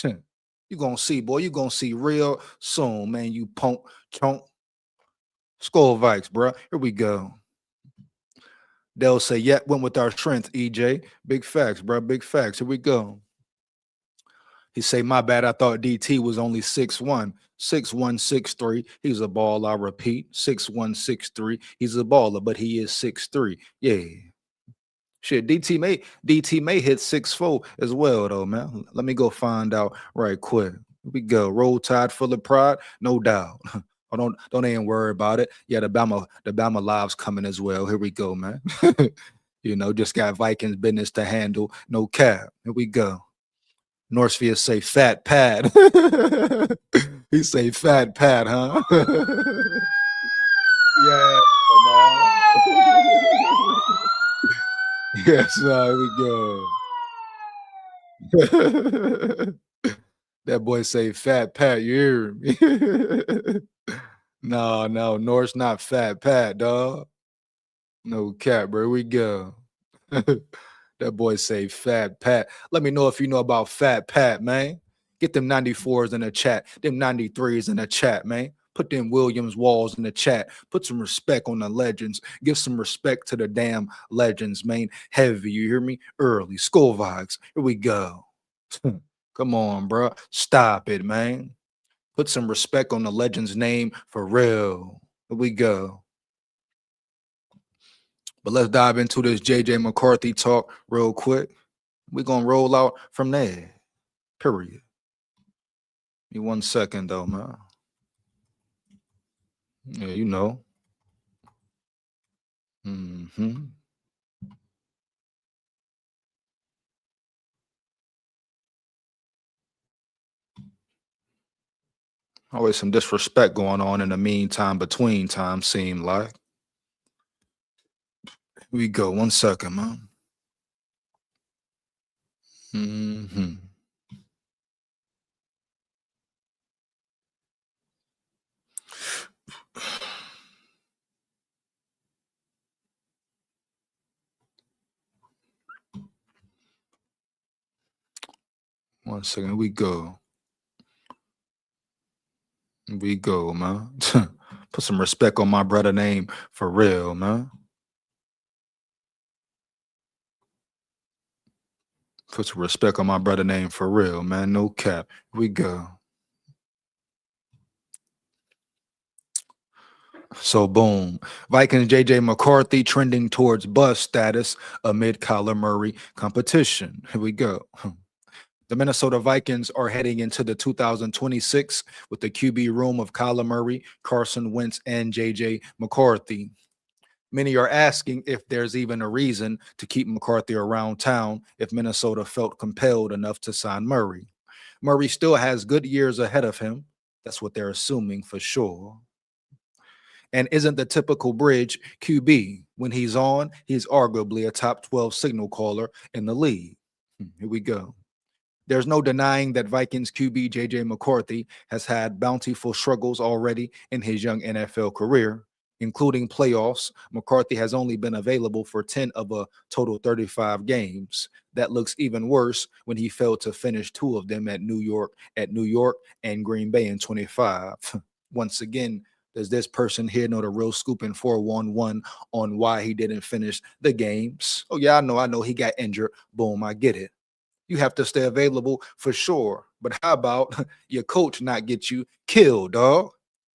You gonna see, boy. You gonna see real soon, man. You punk chunk. SKOL VIKES, bro. Here we go. They'll say, yeah, went with our strength, EJ. Big facts, bro. Big facts. Here we go. He say, my bad, I thought DT was only 6'1", 6'1", 6'3". He's a baller, I repeat, 6'1", 6'3". He's a baller, but he is 6'3". Yeah. Shit, DT may hit 6'4" as well, though, man. Let me go find out right quick. Here we go. Roll Tide full of pride, no doubt. Oh, don't even worry about it. Yeah, the Bama Live's coming as well. Here we go, man. You know, just got Vikings business to handle. No cap. Here we go. Northfield say fat pad. He say fat pad, huh? Yeah, man. Yes, here we go. That boy say fat pat, you hear me? No, North's not fat pat, dog. No cap, bro. Here we go. That boy say fat pat. Let me know if you know about fat pat, man. Get them 94s in the chat, them 93s in the chat, man. Put them Williams Walls in the chat. Put some respect on the legends. Give some respect to the damn legends, man. Heavy, you hear me? Early. SKOL VIKES. Here we go. Come on, bro. Stop it, man. Put some respect on the legend's name for real. Here we go. But let's dive into this JJ McCarthy talk real quick. We're going to roll out from there. Period. Give me 1 second, though, man. Yeah, you know. Always some disrespect going on in the meantime, between time, seem like. Here we go. 1 second, man. 1 second. Here we go. Here we go, man. Put some respect on my brother name for real, man. Put some respect on my brother name for real, man. No cap. Here we go. So boom, Vikings JJ McCarthy trending towards bust status amid Kyler Murray competition. Here we go. The Minnesota Vikings are heading into the 2026 with the QB room of Kyler Murray, Carson Wentz, and JJ McCarthy. Many are asking if there's even a reason to keep McCarthy around town if Minnesota felt compelled enough to sign Murray. Murray still has good years ahead of him. That's what they're assuming for sure. And isn't the typical bridge QB. When he's on, he's arguably a top 12 signal caller in the league. Here we go. There's no denying that Vikings QB JJ McCarthy has had bountiful struggles already in his young NFL career, including playoffs. McCarthy has only been available for 10 of a total 35 games. That looks even worse when he failed to finish 2 of them at New York and Green Bay in 25. Once again, does this person here know the real scoop in 411 on why he didn't finish the games? Oh, yeah, I know he got injured. Boom, I get it. You have to stay available for sure. But how about your coach not get you killed, dog?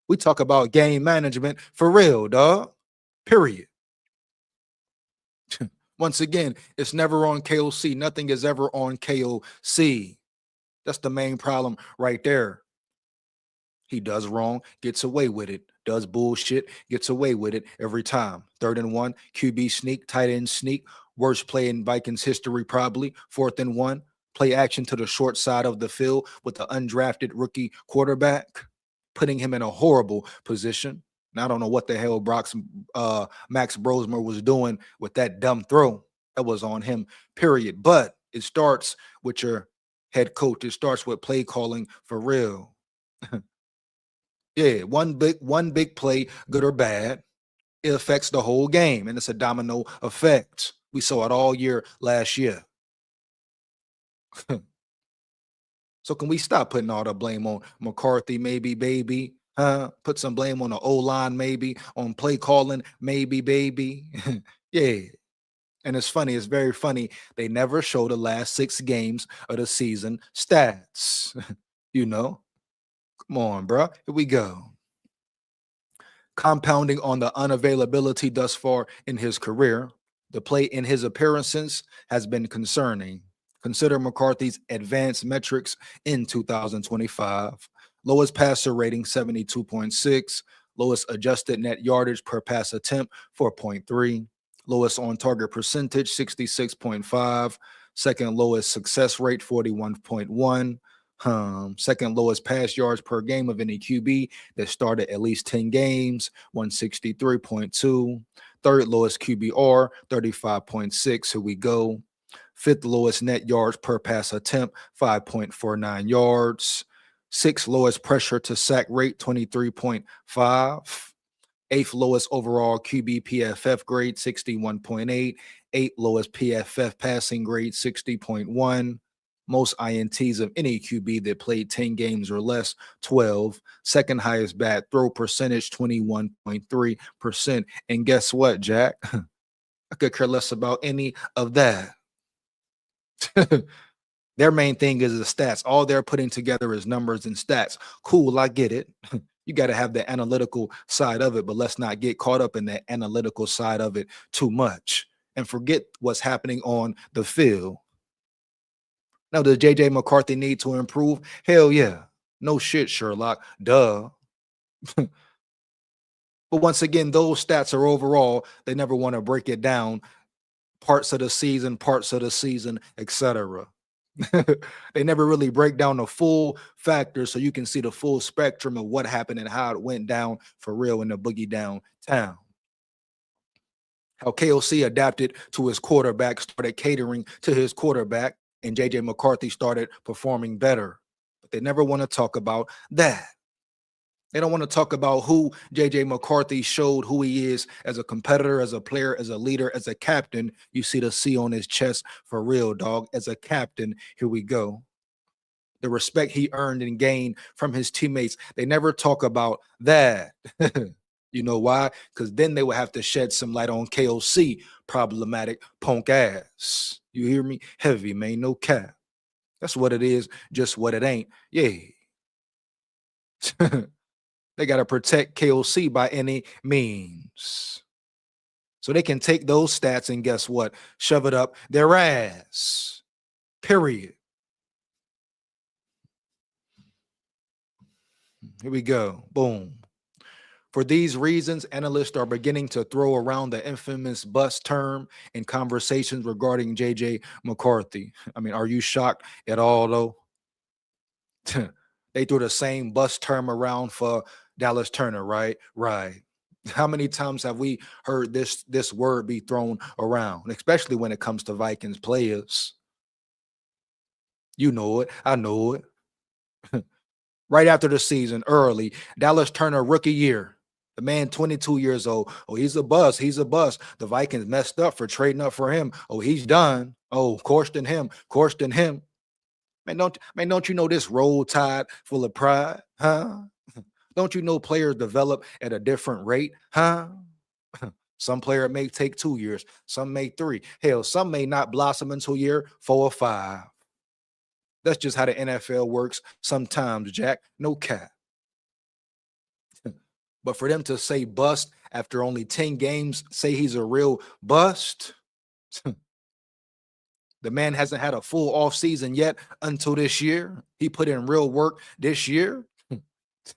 We talk about game management for real, dog. Period. Once again, it's never on KOC. Nothing is ever on KOC. That's the main problem right there. He does wrong, gets away with it. Does bullshit, gets away with it every time. 3rd and 1, QB sneak, tight end sneak. Worst play in Vikings history, probably. 4th and 1, play action to the short side of the field with the undrafted rookie quarterback, putting him in a horrible position. And I don't know what the hell Max Brosmer was doing with that dumb throw. That was on him, period. But it starts with your head coach. It starts with play calling for real. Yeah, one big play, good or bad, it affects the whole game, and it's a domino effect. We saw it all year last year. So can we stop putting all the blame on McCarthy, maybe, baby? Put some blame on the O-line, maybe, on play calling, maybe, baby. Yeah. And it's funny, it's very funny. They never show the last 6 games of the season stats. You know? Come on, bro. Here we go. Compounding on the unavailability thus far in his career, the play in his appearances has been concerning. Consider McCarthy's advanced metrics in 2025. Lowest passer rating, 72.6. Lowest adjusted net yardage per pass attempt, 4.3. Lowest on-target percentage, 66.5. Second lowest success rate, 41.1. Second lowest pass yards per game of any QB that started at least 10 games, 163.2. Third lowest QBR, 35.6. Here we go. Fifth lowest net yards per pass attempt, 5.49 yards. Sixth lowest pressure to sack rate, 23.5. Eighth lowest overall QB PFF grade, 61.8. Eighth lowest PFF passing grade, 60.1. Most INTs of any QB that played 10 games or less, 12. Second highest bad throw percentage, 21.3%. And guess what, Jack? I could care less about any of that. Their main thing is the stats. All they're putting together is numbers and stats. Cool, I get it. You got to have the analytical side of it, but let's not get caught up in the analytical side of it too much and forget what's happening on the field. Now, does J.J. McCarthy need to improve? Hell yeah. No shit, Sherlock. Duh. But once again, those stats are overall. They never want to break it down. Parts of the season, etc. They never really break down the full factors so you can see the full spectrum of what happened and how it went down for real in the boogie downtown. How KOC adapted to his quarterback, started catering to his quarterback, and J.J. McCarthy started performing better. But they never want to talk about that. They don't want to talk about who J.J. McCarthy showed who he is as a competitor, as a player, as a leader, as a captain. You see the C on his chest for real, dog. As a captain, here we go. The respect he earned and gained from his teammates. They never talk about that. You know why? Because then they would have to shed some light on KOC, problematic punk ass. You hear me? Heavy, man, no cap. That's what it is, just what it ain't. Yeah. They got to protect KOC by any means. So they can take those stats and guess what? Shove it up their ass. Period. Here we go. Boom. For these reasons, analysts are beginning to throw around the infamous bust term in conversations regarding J.J. McCarthy. I mean, are you shocked at all, though? They threw the same bust term around for Dallas Turner, right? Right. How many times have we heard this word be thrown around, especially when it comes to Vikings players? You know it. I know it. Right after the season, early, Dallas Turner rookie year. The man, 22 years old. Oh, he's a bust. He's a bust. The Vikings messed up for trading up for him. Oh, he's done. Oh, coursed him. Man, don't you know this roll tide full of pride? Huh? Don't you know players develop at a different rate? Huh? Some player may take 2 years. Some may 3. Hell, some may not blossom until year 4 or 5. That's just how the NFL works sometimes, Jack. No cap. But for them to say bust after only 10 games, say he's a real bust, The man hasn't had a full off season yet until this year. He put in real work this year.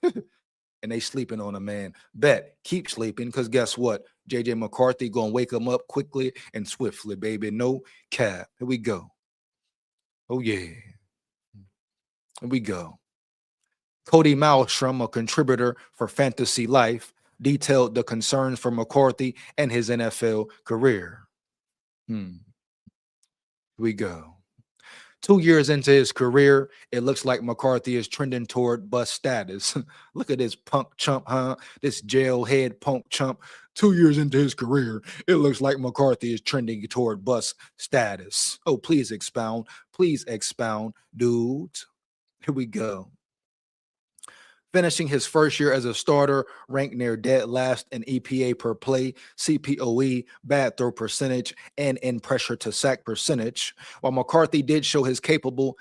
And they sleeping on a man. Bet, keep sleeping, because guess what? JJ McCarthy gonna wake him up quickly and swiftly, baby. No cap. Here we go. Oh yeah. Here we go. Cody Malmstrom, a contributor for Fantasy Life, detailed the concerns for McCarthy and his NFL career. Here we go. 2 years into his career, it looks like McCarthy is trending toward bust status. Look at this punk chump, huh? This jailhead punk chump. 2 years into his career, it looks like McCarthy is trending toward bust status. Oh, please expound. Please expound, dude. Here we go. Finishing his first year as a starter, ranked near dead last in EPA per play, CPOE, bad throw percentage, and in pressure to sack percentage. While McCarthy did show he is capable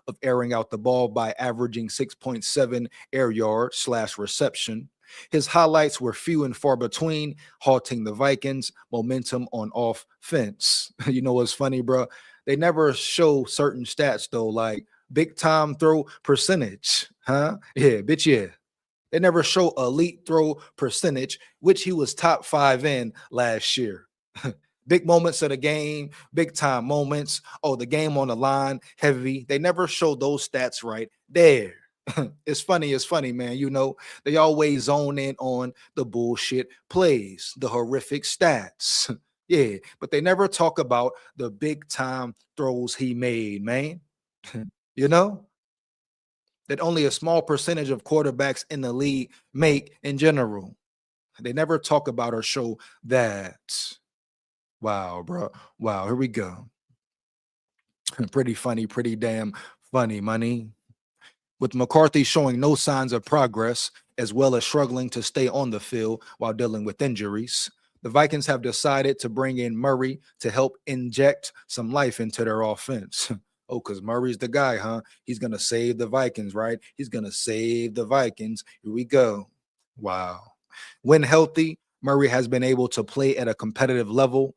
of airing out the ball by averaging 6.7 air yards / reception. His highlights were few and far between, halting the Vikings' momentum on offense. You know what's funny, bro? They never show certain stats, though, like big time throw percentage, huh? Yeah, bitch, yeah. They never show elite throw percentage, which he was top 5 in last year. Big moments of the game, big time moments. Oh, the game on the line, heavy. They never show those stats right there. It's funny, man. You know, they always zone in on the bullshit plays, the horrific stats. Yeah, but they never talk about the big time throws he made, man. You know, that only a small percentage of quarterbacks in the league make in general. They never talk about or show that. Wow, bro. Wow, here we go. Pretty funny, pretty damn funny, money. With McCarthy showing no signs of progress, as well as struggling to stay on the field while dealing with injuries, the Vikings have decided to bring in Murray to help inject some life into their offense. Oh, because Murray's the guy, huh? He's going to save the Vikings, right? He's going to save the Vikings. Here we go. Wow. When healthy, Murray has been able to play at a competitive level,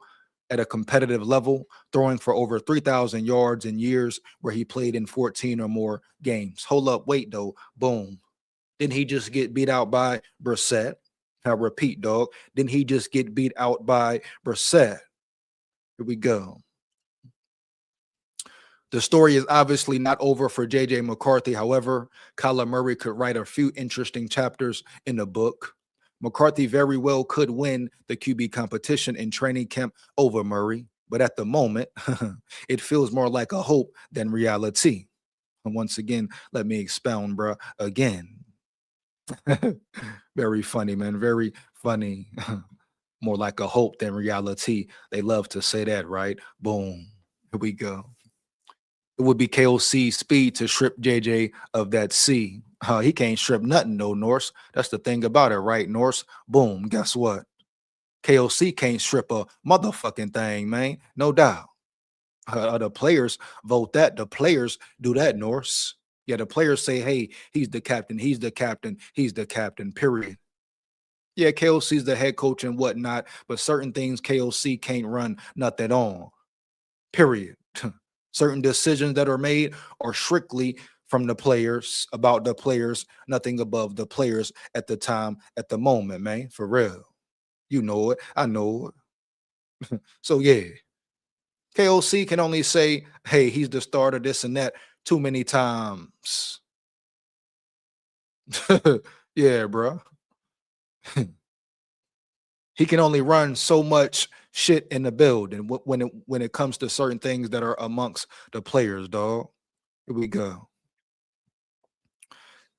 throwing for over 3,000 yards in years where he played in 14 or more games. Hold up, wait, though. Boom. Didn't he just get beat out by Brissett? I repeat, dog. Didn't he just get beat out by Brissett? Here we go. The story is obviously not over for JJ McCarthy. However, Kyler Murray could write a few interesting chapters in the book. McCarthy very well could win the QB competition in training camp over Murray, but at the moment, it feels more like a hope than reality. And once again, let me expound, bro, again. Very funny, man. Very funny. More like a hope than reality. They love to say that, right? Boom. Here we go. It would be KOC speed to strip JJ of that C. He can't strip nothing, no, Norse. That's the thing about it, right, Norse? Boom. Guess what? KOC can't strip a motherfucking thing, man. No doubt. The players vote that. The players do that, Norse. Yeah, the players say, hey, he's the captain, he's the captain, he's the captain, period. Yeah, KOC's the head coach and whatnot, but certain things KOC can't run nothing on, period. Certain decisions that are made are strictly from the players, about the players, nothing above the players at the time, at the moment, man, for real. You know it, I know it. So, yeah. KOC can only say, hey, he's the starter, this and that, too many times. Yeah, bro. He can only run so much shit in the building when it comes to certain things that are amongst the players, dog. Here we go.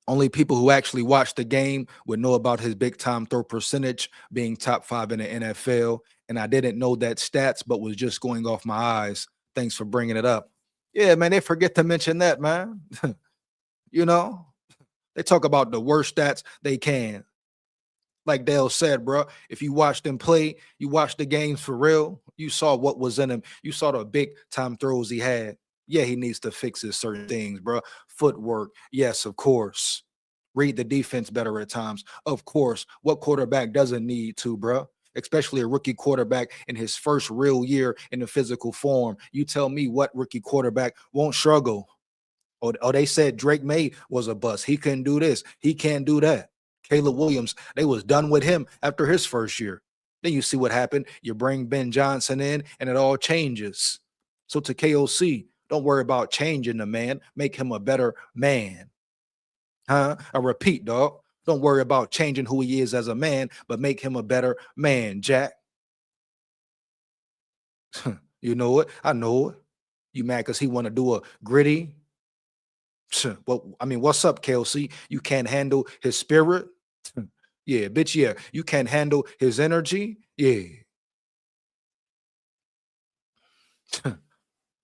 Only people who actually watch the game would know about his big time throw percentage being top 5 in the NFL. And I didn't know that stats, but was just going off my eyes. Thanks for bringing it up. Yeah, man, they forget to mention that, man. You know, they talk about the worst stats they can. Like Dale said, bro, if you watched them play, you watched the games for real, you saw what was in him. You saw the big time throws he had. Yeah, he needs to fix his certain things, bro. Footwork, yes, of course. Read the defense better at times, of course. What quarterback doesn't need to, bro? especially a rookie quarterback in his first real year in the physical form. You tell me what rookie quarterback won't struggle. Oh, they said Drake May was a bust. He couldn't do this. He can't do that. Caleb Williams, they was done with him after his first year. Then you see what happened. You bring Ben Johnson in, and it all changes. So to KOC, don't worry about changing the man. Make him a better man. Huh? I repeat, dog. Don't worry about changing who he is as a man, but make him a better man, Jack. You know it. I know it. You mad because he want to do a gritty? Well, I mean, what's up, KLC? You can't handle his spirit? Yeah, bitch, yeah. You can't handle his energy? Yeah. How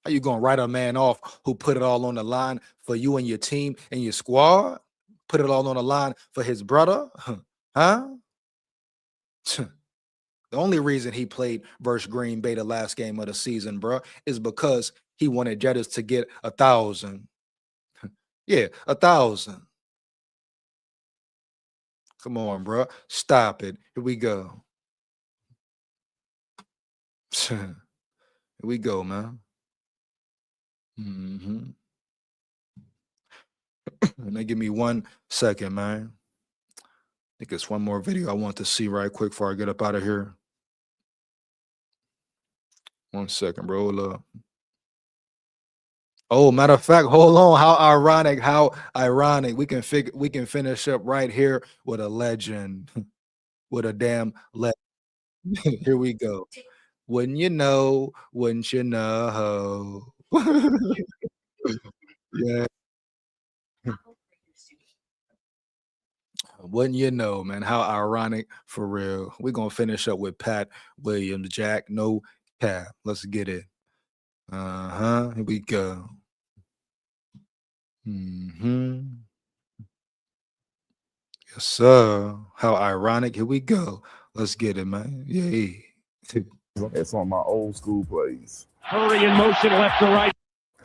you gonna write a man off who put it all on the line for you and your team and your squad? Put it all on the line for his brother? Huh? The only reason he played versus Green Bay the last game of the season, bro, is because he wanted Jettis to get 1,000. Yeah, 1,000. Come on, bro. Stop it. Here we go. Here we go, man. And they give me 1 second, man. I think it's one more video I want to see right quick before I get up out of here. 1 second, bro. Hold up. Oh, matter of fact, hold on. How ironic. We can finish up right here with a legend. With a damn legend. Here we go. Wouldn't you know? Wouldn't you know? Yeah. Wouldn't you know, man? How ironic, for real. We're gonna finish up with Pat Williams, Jack. No cap. Let's get it. Here we go. Yes, sir. How ironic. Here we go. Let's get it, man. Yeah. It's on my old school plays. Hurry in motion left to right.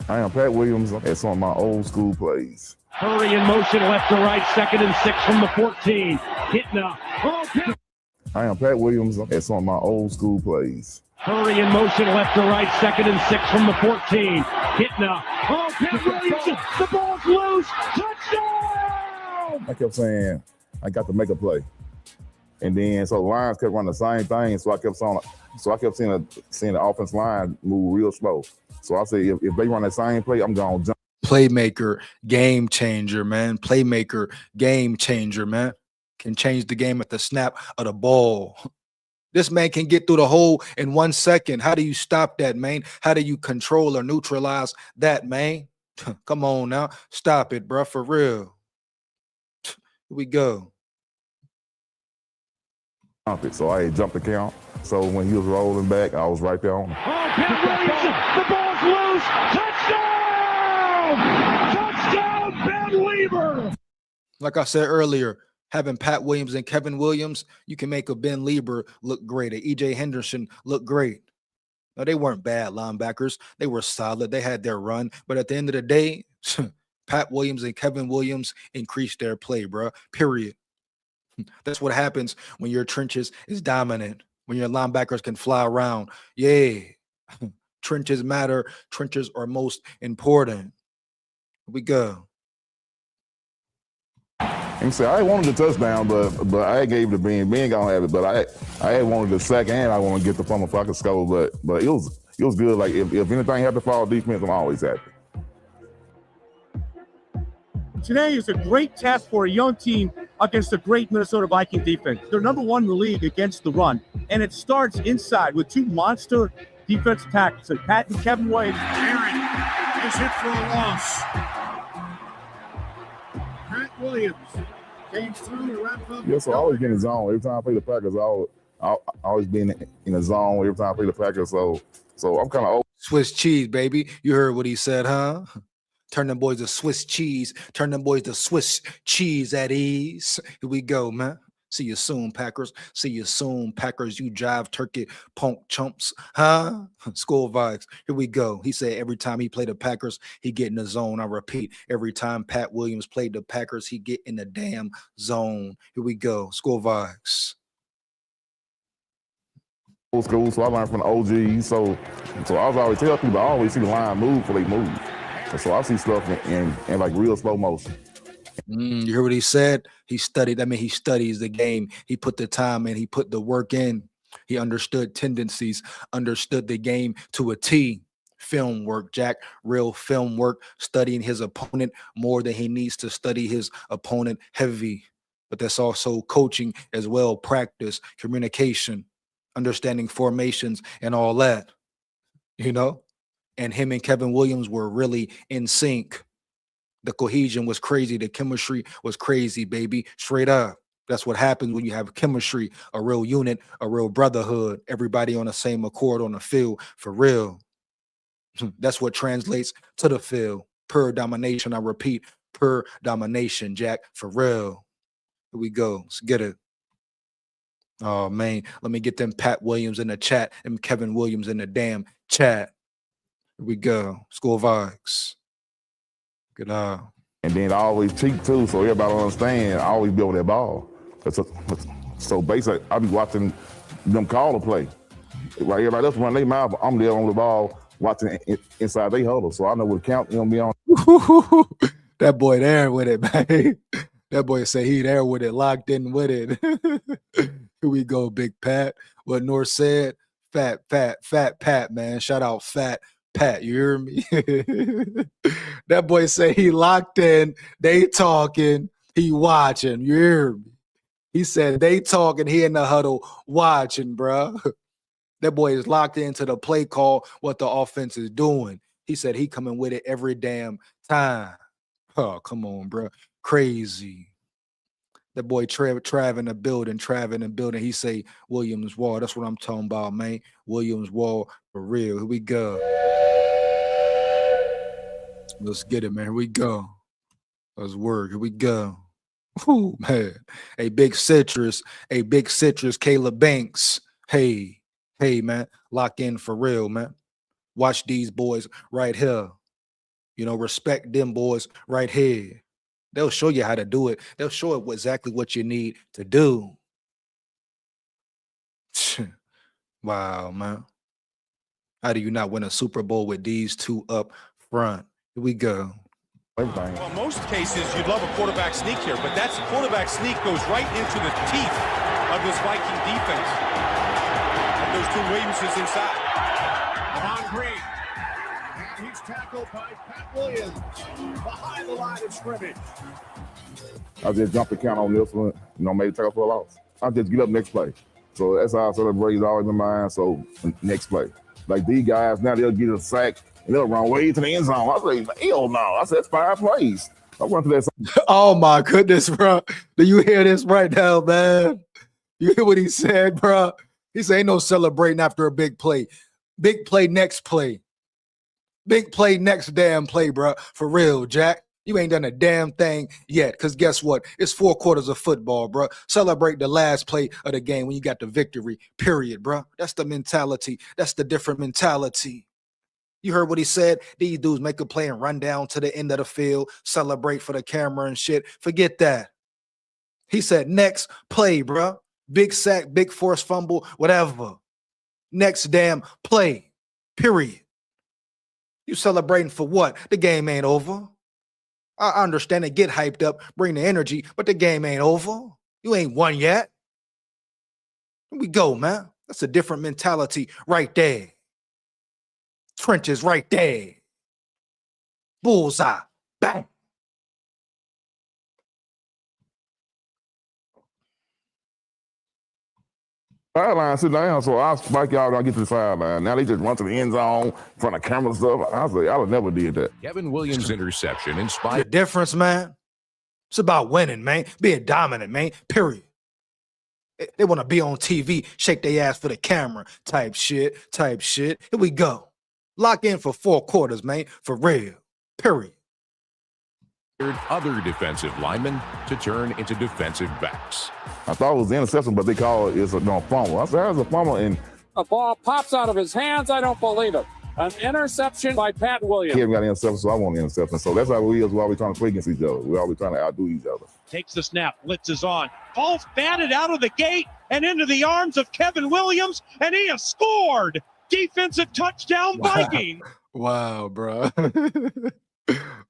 I am Pat Williams. It's on my old school plays. Hurry in motion left to right. 2nd and 6 from the 14. Hit now. I am Pat Williams. It's on my old school plays. Hurry in motion left to right. 2nd and 6 from the 14. Hit now. Oh, Pat Williams. The ball's loose. Touchdown! I kept saying I got to make a play. And then so the Lions kept running the same thing. So I kept seeing the offense line move real slow. So I said, if they run that same play, I'm gonna jump. Playmaker, game changer, man. Playmaker, game changer, man. Can change the game at the snap of the ball. This man can get through the hole in 1 second. How do you stop that, man? How do you control or neutralize that, man? Come on now. Stop it, bro, for real. Here we go. So I had jumped the count. So when he was rolling back, I was right there on him. Oh, Pat Williams, the ball's loose. Touchdown! Touchdown, Ben Lieber! Like I said earlier, having Pat Williams and Kevin Williams, you can make a Ben Lieber look great, a EJ Henderson look great. Now, they weren't bad linebackers. They were solid. They had their run. But at the end of the day, Pat Williams and Kevin Williams increased their play, bro. Period. That's what happens when your trenches is dominant, when your linebackers can fly around. Yeah. Trenches matter. Trenches are most important. Here we go. And say I wanted the touchdown, but I gave it to Ben. Ben gonna have it, but I had wanted the sack and I want to get the fumble if I could score. But it was good. Like if anything had to fall defense, I'm always happy. Today is a great test for a young team against a great Minnesota Viking defense. They're number 1 in the league against the run, and it starts inside with 2 monster defensive tackles, and Pat and Kevin Williams. Aaron is hit for a loss. Pat Williams came through to wrap up. Yes, so I always get in the zone. Every time I play the Packers, I always be in the zone every time I play the Packers. So I'm kind of old. Swiss cheese, baby. You heard what he said, huh? Turn them boys to Swiss cheese. Turn them boys to Swiss cheese at ease. Here we go, man. See you soon, Packers. See you soon, Packers. You jive turkey punk chumps, huh? SKOL VIKES. Here we go. He said every time he played the Packers, he get in the zone. I repeat, every time Pat Williams played the Packers, he get in the damn zone. Here we go. SKOL VIKES. old school, so I learned from the OGs. So I was always telling people, I always see the line move before they move. And so I see stuff in like real slow motion. You hear what he said? He studied. I mean, he studies the game. He put the time in. He put the work in. He understood tendencies, understood the game to a T. Film work, Jack, real film work, studying his opponent more than he needs to study his opponent heavy. But that's also coaching as well, practice, communication, understanding formations and all that, you know? And him and Kevin Williams were really in sync. The cohesion was crazy. The chemistry was crazy, baby. Straight up. That's what happens when you have chemistry, a real unit, a real brotherhood, everybody on the same accord on the field, for real. That's what translates to the field. Pure domination. I repeat, pure domination, Jack, for real. Here we go. Let's get it. Oh, man. Let me get them Pat Williams in the chat and Kevin Williams in the damn chat. Here we go. SKOL VIKES. Good eye. And then I always cheat too, so everybody understand. I always be over that ball. So basically, I be watching them call the play. Right, everybody else run their mouth. I'm there on the ball watching inside they huddle, so I know what count gonna be on. That boy there with it, man. That boy say he there with it, locked in with it. Here we go, Big Pat. What North said, fat Pat, man. Shout out Fat Pat, you hear me? That boy say he locked in, they talking, he watching, you hear me? He said they talking, he in the huddle watching, bro. That boy is locked into the play call, what the offense is doing. He said he coming with it every damn time. Oh, come on, bro. Crazy. That boy Trav in the building. He say Williams Wall. That's what I'm talking about, man. Williams Wall for real. Here we go. Let's get it, man. Here we go. Let's work. Here we go. Whew, man. A big citrus, Caleb Banks. Hey, man. Lock in for real, man. Watch these boys right here. You know, respect them boys right here. They'll show you how to do it. They'll show it exactly what you need to do. Wow, man. How do you not win a Super Bowl with these two up front? Here we go. Well, in most cases, you'd love a quarterback sneak here, but that's quarterback sneak goes right into the teeth of this Viking defense. And those two Williamses inside. Amon Green. And he's tackled by Pat Williams behind the line of scrimmage. I just jumped the count on this one, made a tackle for a loss. I just get up next play. So that's how I celebrate. It's always in my mind. So next play. Like these guys, now they'll get a sack and they'll run way to the end zone. I say, hell no. I said, it's 5 plays. I went to that. Oh my goodness, bro. Do you hear this right now, man? You hear what he said, bro? He said, ain't no celebrating after a big play. Big play, next play. Big play, next damn play, bro. For real, Jack. You ain't done a damn thing yet, because guess what? It's 4 quarters of football, bro. Celebrate the last play of the game when you got the victory, period, bro. That's the mentality. That's the different mentality. You heard what he said? These dudes make a play and run down to the end of the field, celebrate for the camera and shit. Forget that. He said, next play, bro. Big sack, big forced fumble, whatever. Next damn play, period. You celebrating for what? The game ain't over. I understand it. Get hyped up, bring the energy, but the game ain't over. You ain't won yet. Here we go, man. That's a different mentality right there. Trenches right there. Bullseye. Bang. Sideline, sit down, so I'll spike y'all when I get to the sideline. Now they just run to the end zone in front of camera and stuff. I say, I would never did that. Kevin Williams' interception inspired. The difference, man. It's about winning, man. Being dominant, man. Period. They want to be on TV, shake their ass for the camera type shit. Here we go. Lock in for 4 quarters, man. For real. Period. Other defensive linemen to turn into defensive backs. I thought it was an interception, but they call it a fumble. I said, there's a fumble, and a ball pops out of his hands. I don't believe it. An interception by Pat Williams. He haven't got an interception, so I want an interception. So that's how we is. We're always trying to play against each other. We're always trying to outdo each other. Takes the snap, blitzes on. Ball's batted out of the gate. and into the arms of Kevin Williams, and he has scored. Defensive touchdown, Viking. Wow, bro.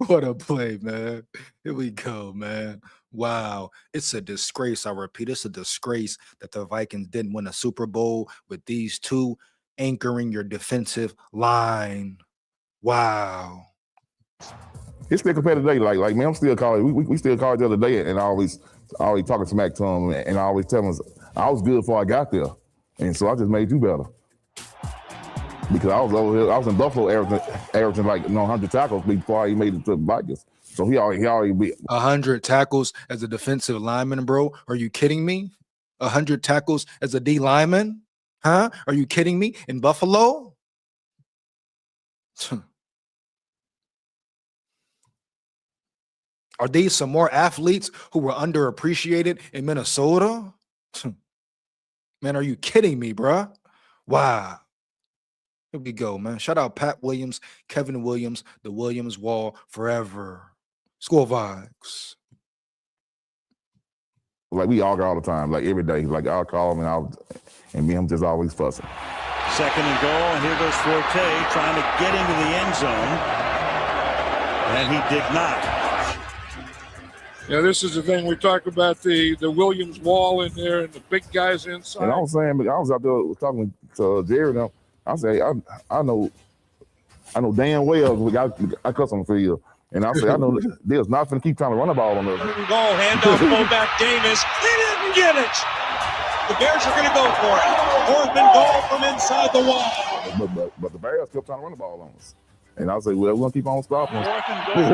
What a play, man. Here we go, man. Wow. It's a disgrace. I repeat, it's a disgrace that the Vikings didn't win a Super Bowl with these two anchoring your defensive line. Wow. It's still competitive today. Like man, I'm still calling. We still call the other day, and I always talking smack to him, and I always tell him I was good before I got there, and so I just made you better. Because I was over here, I was in Buffalo averaging like 100 tackles before I made it to the Vikings. So he already beat 100 tackles as a defensive lineman, bro. Are you kidding me? 100 tackles as a D lineman? Huh? Are you kidding me? In Buffalo? Are these some more athletes who were underappreciated in Minnesota? Man, are you kidding me, bruh? Wow. Here we go, man. Shout out Pat Williams, Kevin Williams, the Williams Wall forever. SKOL VIKES. Like we argue all the time, like every day. Like I'll call him and me and him just always fussing. 2nd and goal, and here goes Forte trying to get into the end zone, and he did not. Yeah, this is the thing we talk about, the Williams Wall in there and the big guys inside. And I was saying, I was out there talking to Jerry now. I say, I know damn well I cuss on the field. And I say, I know there's not going to keep trying to run the ball on us. 3rd and goal, handoff, fullback Davis. He didn't get it. The Bears are going to go for it. 4th and goal from inside the wall. But the Bears kept trying to run the ball on us. And I say, well, we're going to keep on stopping us. 4th and goal.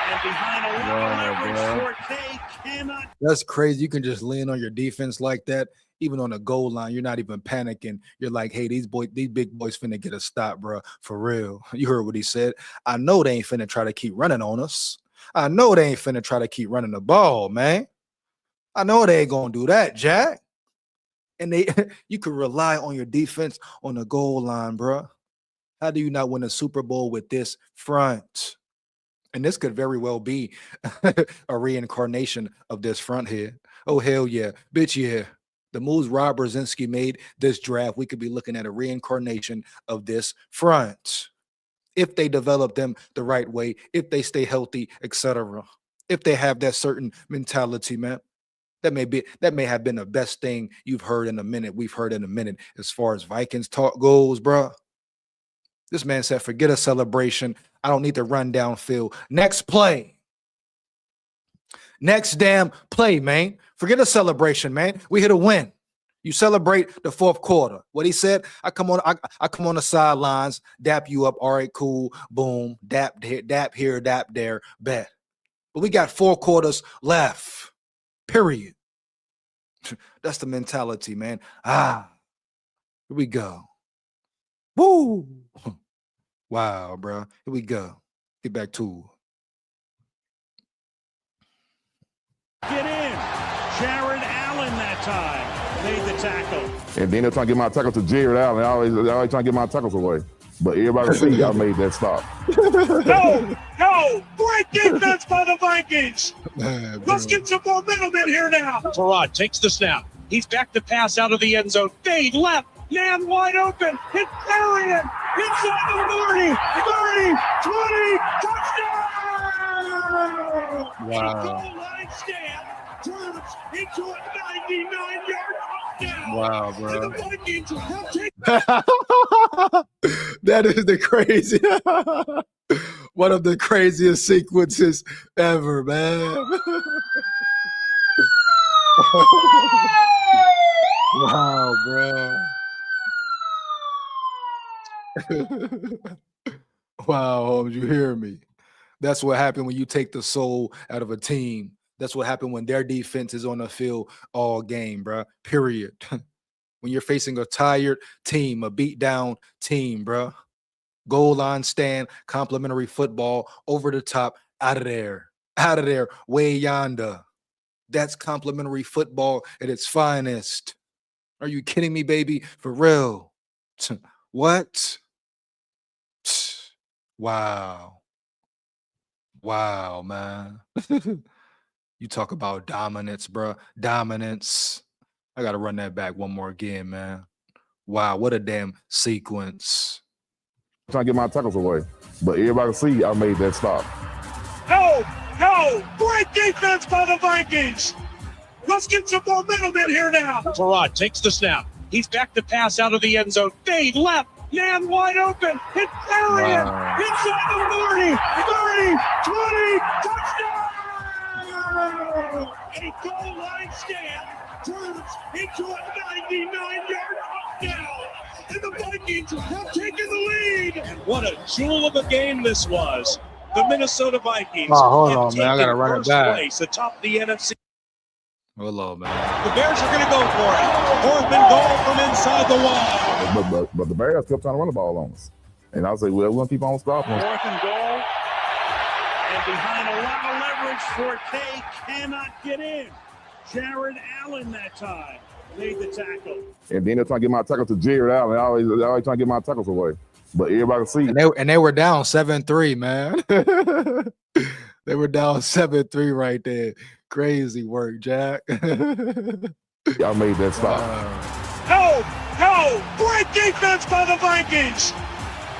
And behind a lot of leverage, Forte cannot. That's crazy. You can just lean on your defense like that. Even on the goal line, you're not even panicking. You're like, hey, these big boys finna get a stop, bro. For real. You heard what he said. I know they ain't finna try to keep running on us. I know they ain't finna try to keep running the ball, man. I know they ain't gonna do that, Jack. And you can rely on your defense on the goal line, bro. How do you not win a Super Bowl with this front? And this could very well be a reincarnation of this front here. Oh, hell yeah. Bitch, yeah. The moves Rob Brzezinski made this draft, we could be looking at a reincarnation of this front. If they develop them the right way, if they stay healthy, etc. If they have that certain mentality, man. That may have been the best thing we've heard in a minute as far as Vikings talk goes, bro. This man said, forget a celebration. I don't need to run downfield. Next play. Next damn play, man. Forget a celebration, man. We here to win. You celebrate the 4th quarter. What he said, I come on the sidelines, dap you up. All right, cool. Boom. Dap here, dap there, bet. But we got 4 quarters left. Period. That's the mentality, man. Here we go. Woo! Wow, bro. Here we go. Get back to it. Get in. Jared Allen that time made the tackle. And then they're trying to get my tackle to Jared Allen. They're always trying to get my tackles away. But everybody see I made that stop. No! Great defense by the Vikings. Let's get some momentum in here now. Farad takes the snap. He's back to pass out of the end zone. Fade left. Man wide open. It's Arian. Inside the 30, 20, touchdown! Wow. Goal line stand. Turns into a 99-yard touchdown. Wow, bro. And the Vikings have taken. That is the crazy. One of the craziest sequences ever, man. Wow, bro. Wow, Holmes, you hear me? That's what happened when you take the soul out of a team. That's what happened when their defense is on the field all game, bro. Period. When you're facing a tired team, a beat down team, bro. Goal line stand, complimentary football, over the top, out of there, way yonder. That's complimentary football at its finest. Are you kidding me, baby? For real? What? Wow. Wow, man. You talk about dominance, bro. Dominance. I got to run that back one more again, man. Wow, what a damn sequence. Trying to get my tackles away, but everybody see I made that stop. No, great defense by the Vikings. Let's get some momentum in here now. Farad takes the snap. He's back to pass out of the end zone. Fade left, man wide open. It's Arian inside the 40, 30, 20, touchdown! A goal line stand turns into a 99-yard touchdown. And the Vikings have taken the lead. And what a jewel of a game this was. The Minnesota Vikings hold have on, man. I taken gotta run it first back. place atop the NFC. Hold on, man. The Bears are going to go for it. 4th and goal from inside the wall. But the Bears kept trying to run the ball on us, and I said, well, we're gonna keep on stopping them. 4th and goal. And behind a lot of leverage, Forte cannot get in. Jared Allen that time made the tackle. And then they're trying to get my tackles to Jared Allen. I always trying to get my tackles away, but everybody see. And they were down 7-3, man. They were down 7-3 right there. Crazy work, Jack. Y'all made that stop. No, great defense by the Vikings.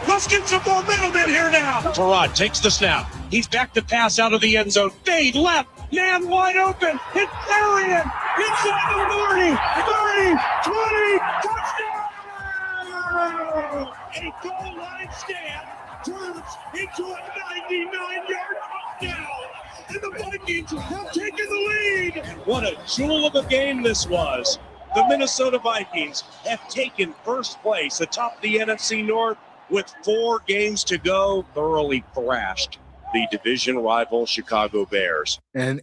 Let's get some momentum in here now. Farad takes the snap. He's back to pass out of the end zone. Fade left, man wide open. It's Arian inside the 40, 30, 20, touchdown! A goal line stand turns into a 99-yard touchdown. And the Vikings have taken the lead. And what a jewel of a game this was. The Minnesota Vikings have taken first place atop the NFC North with 4 games to go. Thoroughly thrashed the division rival Chicago Bears. And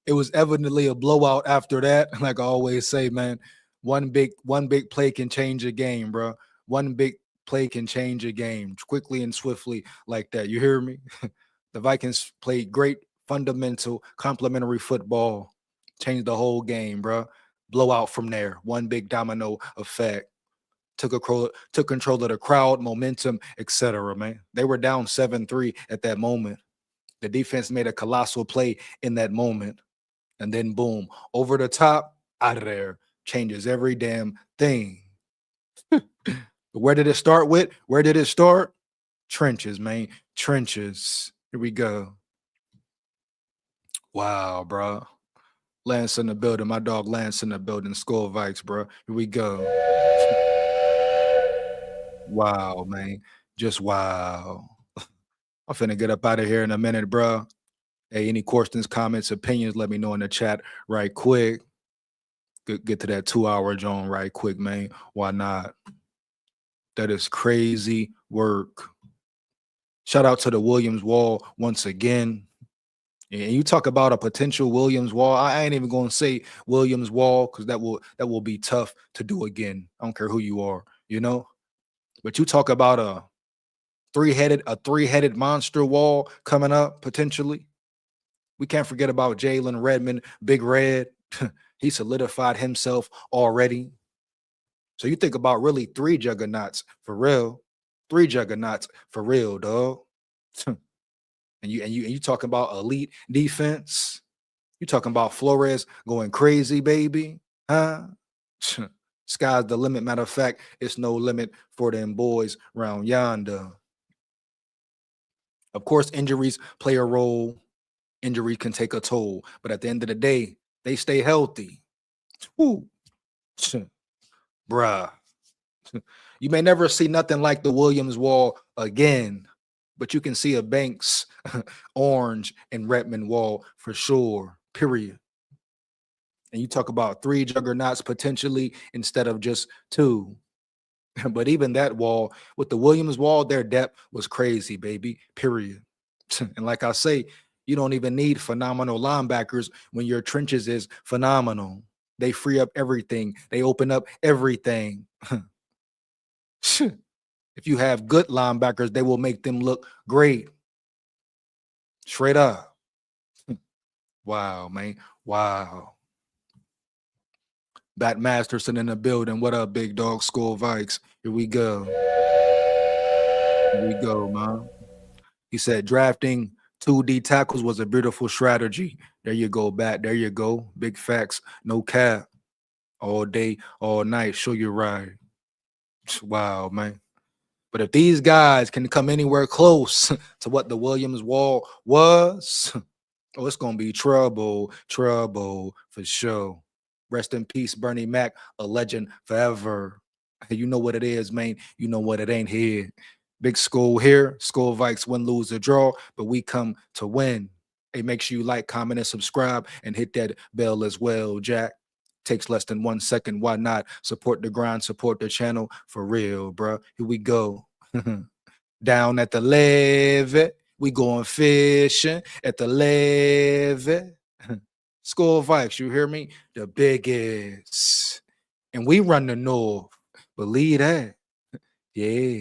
it was evidently a blowout after that. Like I always say, man, one big play can change a game, bro. One big play can change a game quickly and swiftly like that. You hear me? The Vikings played great fundamental complementary football, changed the whole game, bro. Blowout from there. One big domino effect. Took control of the crowd, momentum, etc. Man, they were down 7-3 at that moment. The defense made a colossal play in that moment, and then boom, over the top, out of there, changes every damn thing. Where did it start with? Where did it start? Trenches, man, trenches. Here we go. Wow, bro. Lance in the building. My dog Lance in the building. SKOL VIKES, bro. Here we go. Wow, man. Just wow. I'm finna get up out of here in a minute, bro. Hey, any questions, comments, opinions, let me know in the chat right quick. Get to that 2-hour zone right quick, man. Why not? That is crazy work. Shout out to the Williams Wall once again. And you talk about a potential Williams Wall. I ain't even going to say Williams Wall because that will be tough to do again. I don't care who you are, you know. But you talk about a three-headed monster wall coming up potentially. We can't forget about Jalen Redmond, Big Red. He solidified himself already. So you think about really 3 juggernauts for real. 3 juggernauts for real, dog. And you talking about elite defense. You talking about Flores going crazy, baby. Huh? Sky's the limit. Matter of fact, it's no limit for them boys round yonder. Of course, injuries play a role. Injury can take a toll. But at the end of the day, they stay healthy. Woo. Bruh. You may never see nothing like the Williams Wall again, but you can see a Banks, Orange, and Redmond Wall for sure, period. And you talk about 3 juggernauts potentially instead of just 2. But even that wall, with the Williams Wall, their depth was crazy, baby, period. And like I say, you don't even need phenomenal linebackers when your trenches is phenomenal. They free up everything. They open up everything. If you have good linebackers, they will make them look great. Straight up. Wow, man. Wow. Bat Masterson in the building. What up, big dog? SKOL VIKES. Here we go. Here we go, man. He said drafting 2D tackles was a beautiful strategy. There you go, Bat. There you go. Big facts. No cap. all day, all night. Show you right. Wow, man. But if these guys can come anywhere close to what the Williams Wall was, oh, it's gonna be trouble for sure. Rest in peace, Bernie Mac, a legend forever. You know what it is, man. You know what it ain't here. Big school here. SKOL Vikes win, lose, or draw, but we come to win. Hey, make sure you like, comment, and subscribe, and hit that bell as well, Jack. Takes less than 1 second. Why not? Support the grind, support the channel for real, bro. Here we go. Down at the levee. We going fishing at the levee. SKOL Vikes, you hear me? The biggest. And we run the north. Believe that. Yeah.